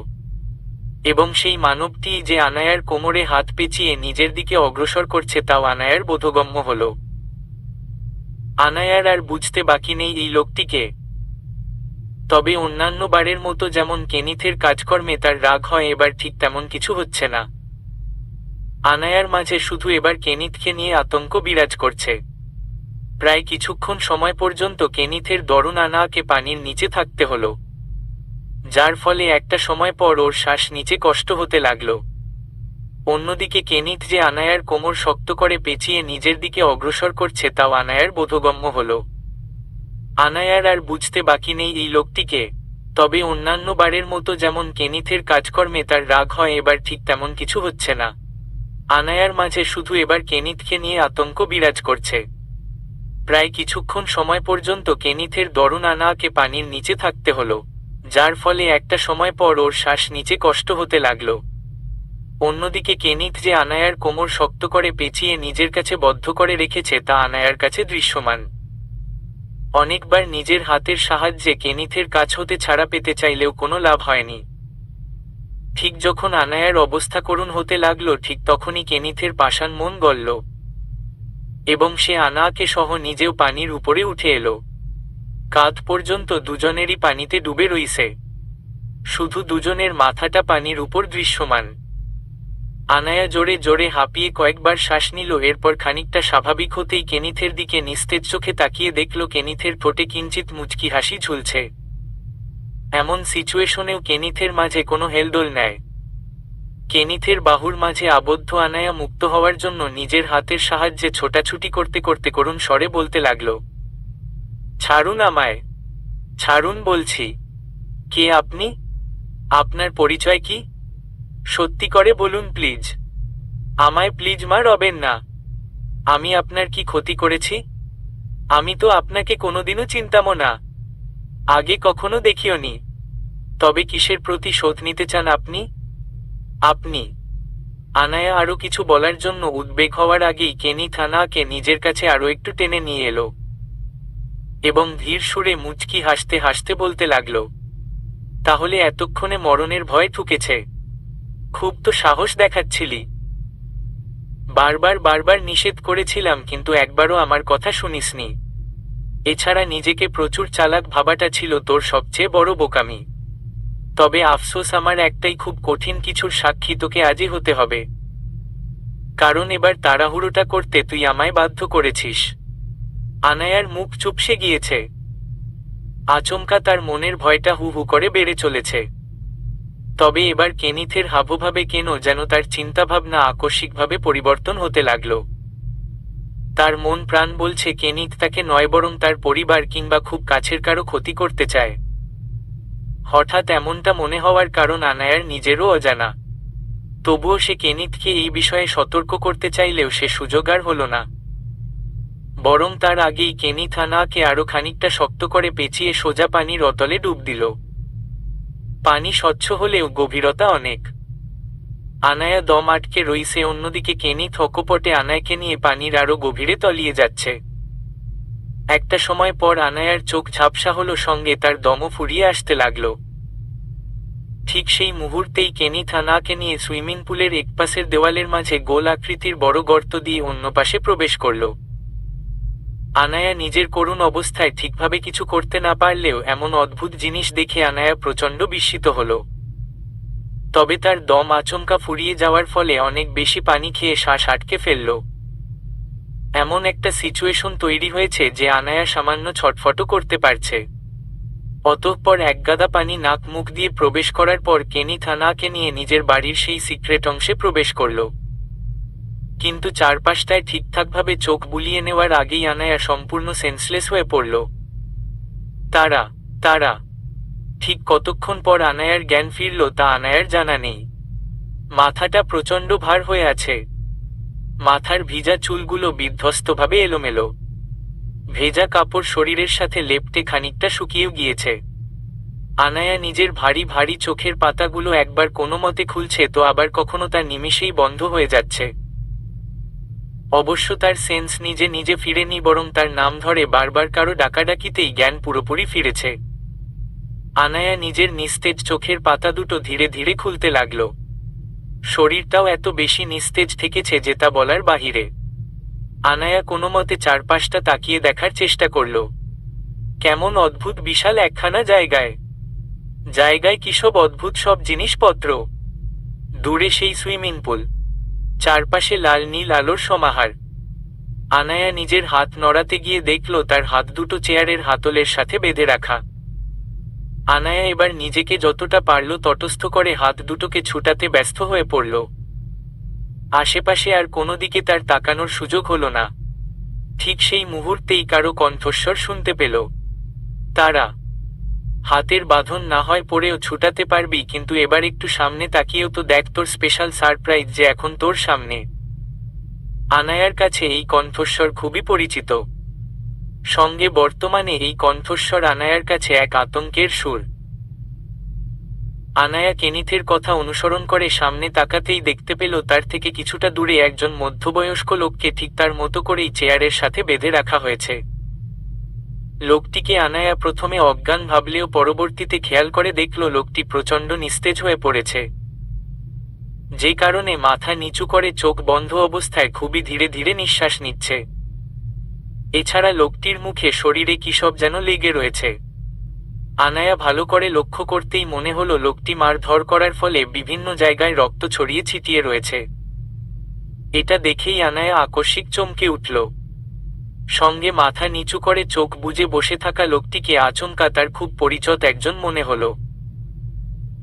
এবং সেই মানবটি যে আনায়ার কোমরে হাত পেঁচিয়ে নিজের দিকে অগ্রসর করছে তাও আনায়ার বোধগম্য হল। আনায়ার আর বুঝতে বাকি নেই এই লোকটিকে। তবে অন্যান্য বারের মতো যেমন কেনিথের কাজকর্মে তার রাগ হয়, এবার ঠিক তেমন কিছু হচ্ছে না। আনায়ার মাঝে শুধু এবার কেনিথকে নিয়ে আতঙ্ক বিরাজ করছে। প্রায় কিছুক্ষণ সময় পর্যন্ত কেনিথের দরুন আনায়াকে পানির নিচে থাকতে হলো, যার ফলে একটা সময় পর ওর শ্বাস নিচে কষ্ট হতে লাগলো। অন্যদিকে কেনিথ যে আনায়ার কোমর শক্ত করে পেঁচিয়ে নিজের দিকে অগ্রসর করছে তাও আনায়ার বোধগম্য হলো। আনায়ার আর বুঝতে বাকি নেই এই লোকটিকে। তবে অন্যান্য বারের মতো যেমন কেনিথের কাজকর্মে তার রাগ হয়, এবার ঠিক তেমন কিছু হচ্ছে না। আনায়ার মাঝে শুধু এবার কেনিথকে নিয়ে আতঙ্ক বিরাজ করছে। প্রায় কিছুক্ষণ সময় পর্যন্ত কেনিথের দরুন আনায়াকে পানির নিচে থাকতে হলো, যার ফলে একটা সময় পর ওর শ্বাস নিচে কষ্ট হতে লাগলো। অন্যদিকে কেনিথ যে আনায়ার কোমর শক্ত করে পেঁচিয়ে নিজের কাছে বদ্ধ করে রেখেছে তা আনায়ার কাছে দৃশ্যমান। অনেকবার নিজের হাতের সাহায্যে কেনিথের কাছ হতে ছাড়া পেতে চাইলেও কোনো লাভ হয়নি। ঠিক যখন আনায়ার অবস্থা করুণ হতে লাগলো, ঠিক তখনই কেনিথের পাষাণ মন গলল, এবং সে আনায়াকে সহ নিজেও পানির উপরে উঠে এলো। কাঁধ পর্যন্ত দুজনেরই পানিতে ডুবে রইছে, শুধু দুজনের মাথাটা পানির উপর দৃশ্যমান। আনায়া জোরে জোরে হাঁপিয়ে কয়েকবার শ্বাস নিল, এরপর খানিকটা স্বাভাবিক হতেই কেনিথের দিকে নিস্তেজ চোখে তাকিয়ে দেখল কেনিথের ঠোঁটে কিঞ্চিত মুচকি হাসি ঝুলছে। এমন সিচুয়েশনেও কেনিথের মাঝে কোনো হেলদোল নেয়। কেনিথের বাহুর মাঝে আবদ্ধ আনায়া মুক্ত হওয়ার জন্য নিজের হাতের সাহায্যে ছোটাছুটি করতে করতে করুণ স্বরে বলতে লাগল, ছাড়ুন আমায়, ছাড়ুন বলছি। কে আপনি? আপনার পরিচয় কি? সত্যি করে বলুন প্লিজ, আমায় প্লিজ মারবেন না। আমি আপনার কি ক্ষতি করেছি? আমি তো আপনাকে কোনোদিনও চিনতামও না, আগে কখনো দেখিওনি। তবে কিসের প্রতি শোধ নিতে চান আপনি? আপনি? আনায়া আরো কিছু বলার জন্য উদ্বেগ হওয়ার আগেই কেনিথ আনায়াকে নিজের কাছে আরো একটু টেনে নিয়ে এলো, এবং ধীর সুরে মুচকি হাসতে হাসতে বলতে লাগল, তাহলে এতক্ষণে মরণের ভয় ঠুকেছে? খুব তো সাহস দেখাচ্ছিলি। বারবার বারবার নিষেধ করেছিলাম, কিন্তু একবারও আমার কথা শুনিসনি। এছাড়া নিজেকে প্রচুর চালাক ভাবাটা ছিল তোর সবচেয়ে বড় বোকামি। তবে আফসোস আমার একটাই, খুব কঠিন কিছুর সাক্ষী তোকে আজই হতে হবে, কারণ এবার তাড়াহুড়োটা করতে তুই আমায় বাধ্য করেছিস। আনায়ার মুখ চুপসে গিয়েছে। আচমকা তার মনের ভয়টা হু হু করে বেড়ে চলেছে। তবে এবার কেনিথের হাবভাবে কেন যেন তার চিন্তাভাবনা আকস্মিকভাবে পরিবর্তন হতে লাগল। তার মন প্রাণ বলছে কেনিথ তাকে নয়, বরং তার পরিবার কিংবা খুব কাছের কারো ক্ষতি করতে চায়। হঠাৎ এমনটা মনে হওয়ার কারণ আনায়ার নিজেরও অজানা। তবুও সে কেনিথকে এই বিষয়ে সতর্ক করতে চাইলেও সে সুযোগ আর হল না। বরং তার আগেই কেনিথ আনায়াকে আরো খানিকটা শক্ত করে পেঁচিয়ে সোজা পানির অতলে ডুব দিল। পানি স্বচ্ছ হলেও গভীরতা অনেক। আনায়া দম আটকে রইছে, অন্যদিকে কেনিথ অকপটে আনায়াকে নিয়ে পানির আরো গভীরে তলিয়ে যাচ্ছে। একটা সময় পর আনায়ার চোখ ঝাপসা হলো, সঙ্গে তার দমও ফুরিয়ে আসতে লাগল। ঠিক সেই মুহূর্তেই কেনিথ আনায়াকে নিয়ে সুইমিং পুলের একপাশের দেওয়ালের মাঝে গোল আকৃতির বড় গর্ত দিয়ে অন্য পাশে প্রবেশ করল। আনায়া নিজের করুণ অবস্থায় ঠিকভাবে কিছু করতে না পারলেও এমন অদ্ভুত জিনিস দেখে আনায়া প্রচণ্ড বিস্মিত হল। তবে তার দম আচমকা ফুরিয়ে যাওয়ার ফলে অনেক বেশি পানি খেয়ে শ্বাস আটকে ফেলল। এমন একটা সিচুয়েশন তৈরি হয়েছে যে আনায়া সামান্য ছটফটও করতে পারছে। অতঃপর একগাদা পানি নাক মুখ দিয়ে প্রবেশ করার পর কেনিথ আনায়াকে নিয়ে নিজের বাড়ির সেই সিক্রেট অংশে প্রবেশ করল। কিন্তু চারপাশটায় ঠিকঠাকভাবে চোখ বুলিয়ে নেওয়ার আগেই আনায়া সম্পূর্ণ সেন্সলেস হয়ে পড়ল। তারা তারা ঠিক কতক্ষণ পর আনায়ার জ্ঞান ফিরল তা আনায়ার জানা নেই। মাথাটা প্রচণ্ড ভার হয়ে আছে। মাথার ভিজা চুলগুলো বিধ্বস্তভাবে এলোমেলো। ভেজা কাপড় শরীরের সাথে লেপ্টে খানিকটা শুকিয়েও গিয়েছে। আনায়া নিজের ভারী ভারী চোখের পাতাগুলো একবার কোনো মতে খুলছে তো আবার কখনো তা নিমেষেই বন্ধ হয়ে যাচ্ছে। অবশ্য তার সেন্স নিজে নিজে ফিরেনি, বরং তার নাম ধরে বারবার কারো ডাকাডাকিতেই জ্ঞান পুরোপুরি ফিরেছে। আনায়া নিজের নিস্তেজ চোখের পাতা দুটো ধীরে ধীরে খুলতে লাগলো। শরীরটাও এত বেশি নিস্তেজ থেকেছে যে তা বলার বাহিরে। আনায়া কোনো মতে চারপাশটা তাকিয়ে দেখার চেষ্টা করল। কেমন অদ্ভুত বিশাল একখানা জায়গায় কিসব অদ্ভুত সব জিনিসপত্র। দূরে সেই সুইমিং পুল, চারপাশে লাল নীল আলোর সমাহার। আনায়া নিজের হাত নড়াতে গিয়ে দেখল তার হাত দুটো চেয়ারের হাতলের সাথে বেঁধে রাখা। আনায়া এবার নিজেকে যতটা পারল তটস্থ করে হাত দুটোকে ছুটাতে ব্যস্ত হয়ে পড়ল। আশেপাশে আর কোনো দিকে তার তাকানোর সুযোগ হল না। ঠিক সেই মুহূর্তেই কারো কণ্ঠস্বর শুনতে পেল, তারা, হাতের বাঁধন না হয় পরেও ছুটাতে পারবি, কিন্তু এবার একটু সামনে তাকিয়েও তো দেখ তোর স্পেশাল সারপ্রাইজ যে এখন তোর সামনে। আনায়ার কাছে এই কণ্ঠস্বর খুবই পরিচিত। সঙ্গে বর্তমানে এই কণ্ঠস্বর আনায়ার কাছে এক আতঙ্কের সুর। আনায়া কেনিথের কথা অনুসরণ করে সামনে তাকাতেই দেখতে পেল তার থেকে কিছুটা দূরে একজন মধ্যবয়স্ক লোককে ঠিক তার মতো করেই চেয়ারের সাথে বেঁধে রাখা হয়েছে। লোকটিকে আনায়া প্রথমে অজ্ঞান ভাবলেও পরবর্তীতে খেয়াল করে দেখল লোকটি প্রচণ্ড নিস্তেজ হয়ে পড়েছে, যে কারণে মাথা নিচু করে চোখ বন্ধ অবস্থায় খুবই ধীরে ধীরে নিঃশ্বাস নিচ্ছে। এছাড়া লোকটির মুখে শরীরে কিসব যেন লেগে রয়েছে। আনায়া ভালো করে লক্ষ্য করতেই মনে হলো লোকটি মারধর করার ফলে বিভিন্ন জায়গায় রক্ত ছড়িয়ে ছিটিয়ে রয়েছে। এটা দেখেই আনায়া আকস্মিক চমকে উঠল। সঙ্গে মাথা নিচু করে চোখ বুজে বসে থাকা লোকটিকে আচমকা তার খুব পরিচিত একজন মনে হলো,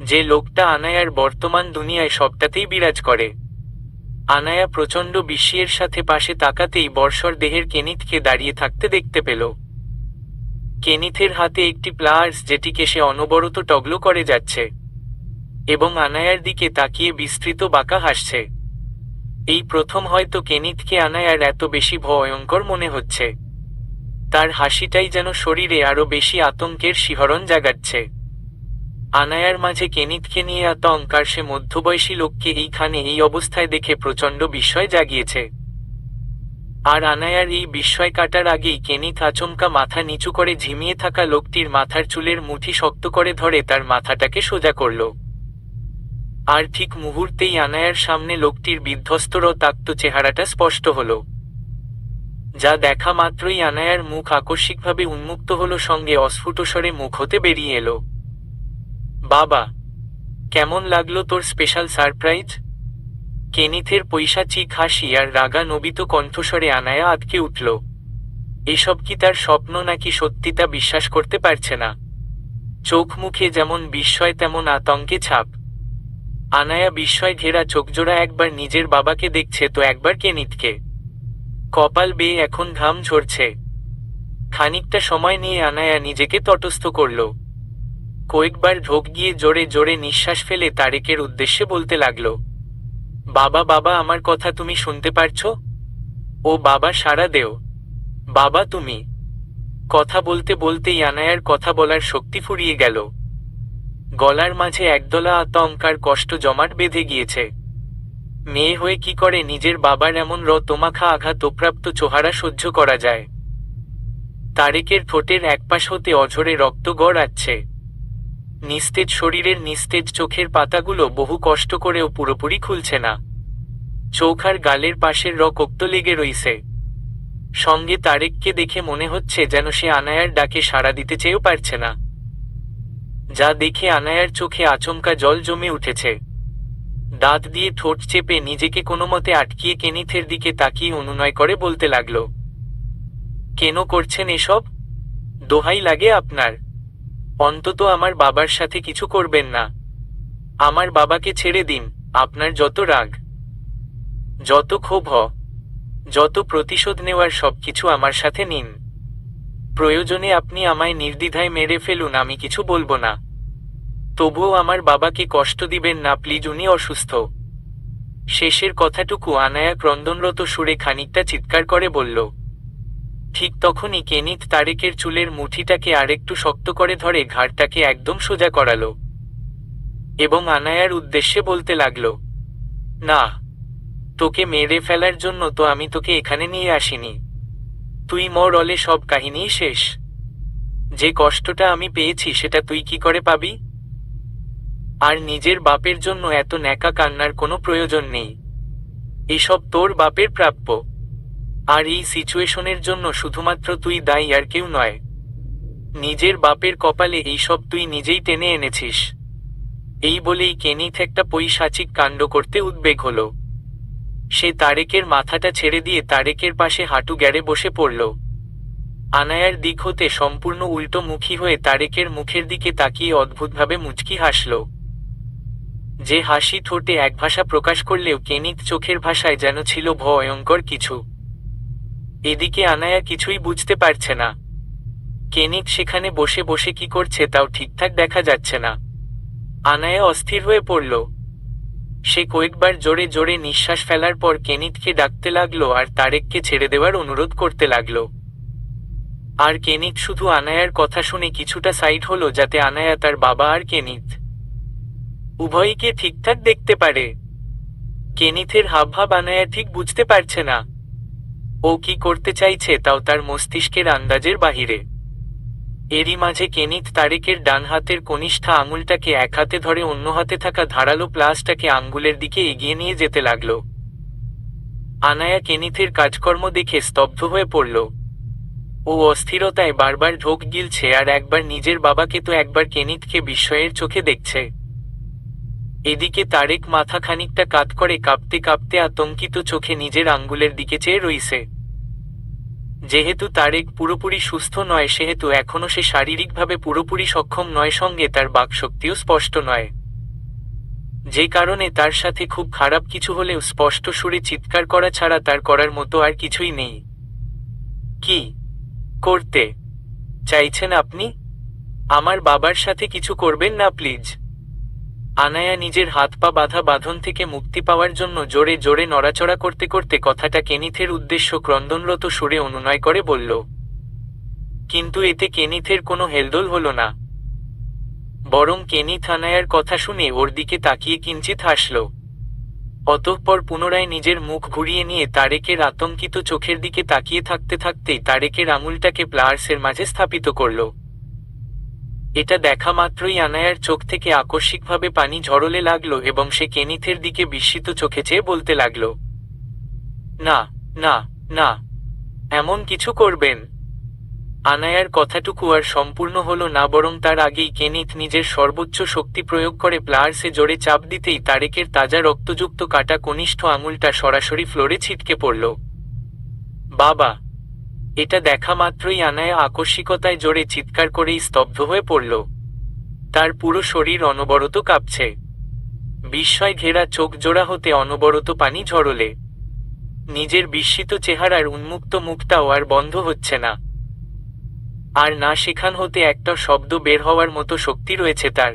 যে লোকটা আনায়ার বর্তমান দুনিয়ায় সবটাতেই বিরাজ করে। আনায়া প্রচণ্ড বিস্ময়ের সাথে পাশে তাকাতেই বর্ষর দেহের কেনিথকে দাঁড়িয়ে থাকতে দেখতে পেল। কেনিথের হাতে একটি প্লায়ার্স, যেটিকে সে অনবরত টগলো করে যাচ্ছে এবং আনায়ার দিকে তাকিয়ে বিস্তৃত বাঁকা হাসছে। এই প্রথম হয়তো কেনিথকে আনায়ার এত বেশি ভয়ঙ্কর মনে হচ্ছে। তার হাসিটাই যেন শরীরে আরো বেশি আতঙ্কের শিহরণ জাগাচ্ছে। আনায়ার মাঝে কেনিথকে নিয়ে আতঙ্কার সে মধ্যবয়সী লোককে এইখানে এই অবস্থায় দেখে প্রচণ্ড বিস্ময় জাগিয়েছে। আর আনায়ার এই বিস্ময় কাটার আগেই কেনিথ আচমকা মাথা নিচু করে ঝিমিয়ে থাকা লোকটির মাথার চুলের মুঠি শক্ত করে ধরে তার মাথাটাকে সোজা করল। আর ঠিক মুহূর্তেই আনায়ার সামনে লোকটির বিধ্বস্ত রক্তাক্ত চেহারাটা স্পষ্ট হল। যা দেখা মাত্রই আনায়ার মুখ আকস্মিকভাবে উন্মুক্ত হল, সঙ্গে অস্ফুট স্বরে মুখ হতে বেরিয়ে এলো, বাবা, কেমন লাগলো তোর স্পেশাল সারপ্রাইজ? কেনিথের পৈশাচিক হাসি আর রাগা নবিত কণ্ঠস্বরে আনায়া আটকে উঠল। এসব কি তার স্বপ্ন নাকি সত্যি তা বিশ্বাস করতে পারছে না। চোখ মুখে যেমন বিস্ময় তেমন আতঙ্কে ছাপ। আনায়া বিস্ময় ঘেরা চোখজোড়া একবার নিজের বাবাকে দেখছে তো একবার কেনিথকে। কপাল বেয়ে এখন ঘাম ঝরছে। খানিকটা সময় নিয়ে আনায়া নিজেকে তটস্থ করল। কয়েকবার ঢোক গিয়ে জোরে জোরে নিঃশ্বাস ফেলে তারেকের উদ্দেশ্যে বলতে লাগলো, বাবা, বাবা, আমার কথা তুমি শুনতে পারছো? ও বাবা, সাড়া দেও। বাবা, তুমি। কথা বলতে বলতেই আনায়ার কথা বলার শক্তি ফুরিয়ে গেল। গলার মাঝে একদলা আতঙ্ক আর কষ্ট জমাট বেঁধে গিয়েছে। মেয়ে হয়ে কি করে নিজের বাবার এমন রক্তমাখা আঘাত ও প্রাপ্ত চেহারা সহ্য করা যায়? তারেকের ঠোঁটের একপাশ হতে অঝরে রক্ত গড়াচ্ছে। নিস্তেজ শরীরের নিস্তেজ চোখের পাতাগুলো বহু কষ্ট করেও পুরোপুরি খুলছে না। চোখ আর গালের পাশের রক্ত লেগে রইছে। সঙ্গে তারেককে দেখে মনে হচ্ছে যেন সে আনায়ার ডাকে সাড়া দিতে চেয়েও পারছে না। যা দেখে আনায়ার চোখে আচমকা জল জমে উঠেছে। দাঁত দিয়ে ঠোঁট চেপে নিজেকে কোনোমতে আটকিয়ে কেনিথের দিকে তাকিয়ে অনুনয় করে বলতে লাগলো, কেন করছেন এসব? দোহাই লাগে আপনার, অন্তত আমার বাবার সাথে কিছু করবেন না। আমার বাবাকে ছেড়ে দিন। আপনার যত রাগ, যত ক্ষোভ, যত প্রতিশোধ নেওয়ার সবকিছু আমার সাথে নিন। প্রয়োজনে আপনি আমায় নির্দ্বিধায় মেরে ফেলুন, আমি কিছু বলবো না। তবুও আমার বাবাকে কষ্ট দিবেন না প্লিজ, উনি অসুস্থ। শেষের কথাটুকু আনায়া ক্রন্দনরত সুরে খানিকটা চিৎকার করে বলল। ঠিক তখনই কেনিথ তারেকের চুলের মুঠিটাকে আরেকটু শক্ত করে ধরে ঘাড়টাকে একদম সোজা করালো এবং আনায়ার উদ্দেশ্যে বলতে লাগলো, না, তোকে মেরে ফেলার জন্য তো আমি তোকে এখানে নিয়ে আসিনি। তুই মর, অলে সব কাহিনী শেষ। যে কষ্টটা আমি পেয়েছি সেটা তুই কি করে পাবি? আর নিজের বাপের জন্য এত ন্যাকা কান্নার কোনো প্রয়োজন নেই। এসব তোর বাপের প্রাপ্য। আর এই সিচুয়েশনের জন্য শুধুমাত্র তুই দায়ী, আর কেউ নয়। নিজের বাপের কপালে এইসব তুই নিজেই টেনে এনেছিস। এই বলেই কেনিথ একটা পৈশাচিক কাণ্ড করতে উদ্বেগ হলো। সে তারেকের মাথাটা ছেড়ে দিয়ে তারেকের পাশে হাঁটু গেড়ে বসে পড়ল। আনায়ার দিক হতে সম্পূর্ণ উল্টো মুখী হয়ে তারেকের মুখের দিকে তাকিয়ে অদ্ভুতভাবে মুচকি হাসল। যে হাসি ঠোঁটে এক ভাষা প্রকাশ করলেও কেনিথ চোখের ভাষায় যেন ছিল ভয়ঙ্কর কিছু। এদিকে আনায়া কিছুই বুঝতে পারছে না। কেনিথ সেখানে বসে বসে কি করছে তাও ঠিকঠাক দেখা যাচ্ছে না। আনায়া অস্থির হয়ে পড়ল। সে কয়েকবার জোরে জোরে নিঃশ্বাস ফেলার পর কেনিথকে ডাকতে লাগলো আর তারেককে ছেড়ে দেওয়ার অনুরোধ করতে লাগলো। আর কেনিথ শুধু আনায়ার কথা শুনে কিছুটা সাইড হলো, যাতে আনায়া তার বাবা আর কেনিথ উভয়কে ঠিকঠাক দেখতে পারে। কেনিথের হাবভাব আনায়া ঠিক বুঝতে পারছে না। ও কি করতে চাইছে তাও তার মস্তিষ্কের আন্দাজের বাহিরে। এরই মাঝে কেনিথ তারেকের ডান হাতের কনিষ্ঠা আঙুলটাকে এক হাতে ধরে অন্য হাতে থাকা ধারালো প্লাসটাকে আঙ্গুলের দিকে এগিয়ে নিয়ে যেতে লাগল। আনায়া কেনিথের কাজকর্ম দেখে স্তব্ধ হয়ে পড়ল। ও অস্থিরতায় বারবার ঢোক গিলছে, আর একবার নিজের বাবাকে তো একবার কেনিথকে বিস্ময়ের চোখে দেখছে। এদিকে তারেক মাথা খানিকটা কাত করে কাঁপতে কাঁপতে আতঙ্কিত চোখে নিজের আঙ্গুলের দিকে চেয়ে রইছে। যেহেতু তারেক পুরোপুরি সুস্থ নয়, সেহেতু এখনো সে শারীরিকভাবে পুরোপুরি সক্ষম নয়, সঙ্গে তার বাকশক্তিও স্পষ্ট নয়। যে কারণে তার সাথে খুব খারাপ কিছু হলেও স্পষ্ট সুরে চিৎকার করা ছাড়া তার করার মতো আর কিছুই নেই। কি করতে চাইছেন আপনি? আমার বাবার সাথে কিছু করবেন না প্লিজ। আনায়া নিজের হাত পা বাঁধা বাঁধন থেকে মুক্তি পাওয়ার জন্য জোরে জোরে নড়াচড়া করতে করতে কথাটা কেনিথের উদ্দেশ্য ক্রন্দনরত সুরে অনুনয় করে বলল। কিন্তু এতে কেনিথের কোনো হেলদোল হলো না। বরং কেনিথ আনায়ার কথা শুনে ওর দিকে তাকিয়ে কিঞ্চিত হাসল। অতঃপর পুনরায় নিজের মুখ ঘুরিয়ে নিয়ে তারেকের আতঙ্কিত চোখের দিকে তাকিয়ে থাকতে থাকতেই তারেকের আঙুলটাকে প্লার্সের মাঝে স্থাপিত করল। এটা দেখা মাত্রই আনায়ার চোখ থেকে আকস্মিকভাবে পানি ঝরলে লাগলো এবং সে কেনিথের দিকে বিস্মিত চোখে চেয়ে বলতে লাগলো, না না না, এমন কিছু করবেন। আনায়ার কথাটুকু আর সম্পূর্ণ হলো না, বরং তার আগেই কেনিথ নিজের সর্বোচ্চ শক্তি প্রয়োগ করে প্লার্সে জোরে চাপ দিতেই তারেকের তাজা রক্তযুক্ত কাটা কনিষ্ঠ আঙুলটা সরাসরি ফ্লোরে ছিটকে পড়ল। বাবা! এটা দেখা মাত্রই আনায়া আকস্মিকতায় জোরে চিৎকার করেই স্তব্ধ হয়ে পড়ল। তার পুরো শরীর অনবরত কাঁপছে। বিস্ময় ঘেরা চোখ জোড়া হতে অনবরত পানি ঝরলে। নিজের বিস্মিত চেহারার উন্মুক্ত মুখটাও আর বন্ধ হচ্ছে না। আর না সেখান হতে একটা শব্দ বের হওয়ার মতো শক্তি রয়েছে তার।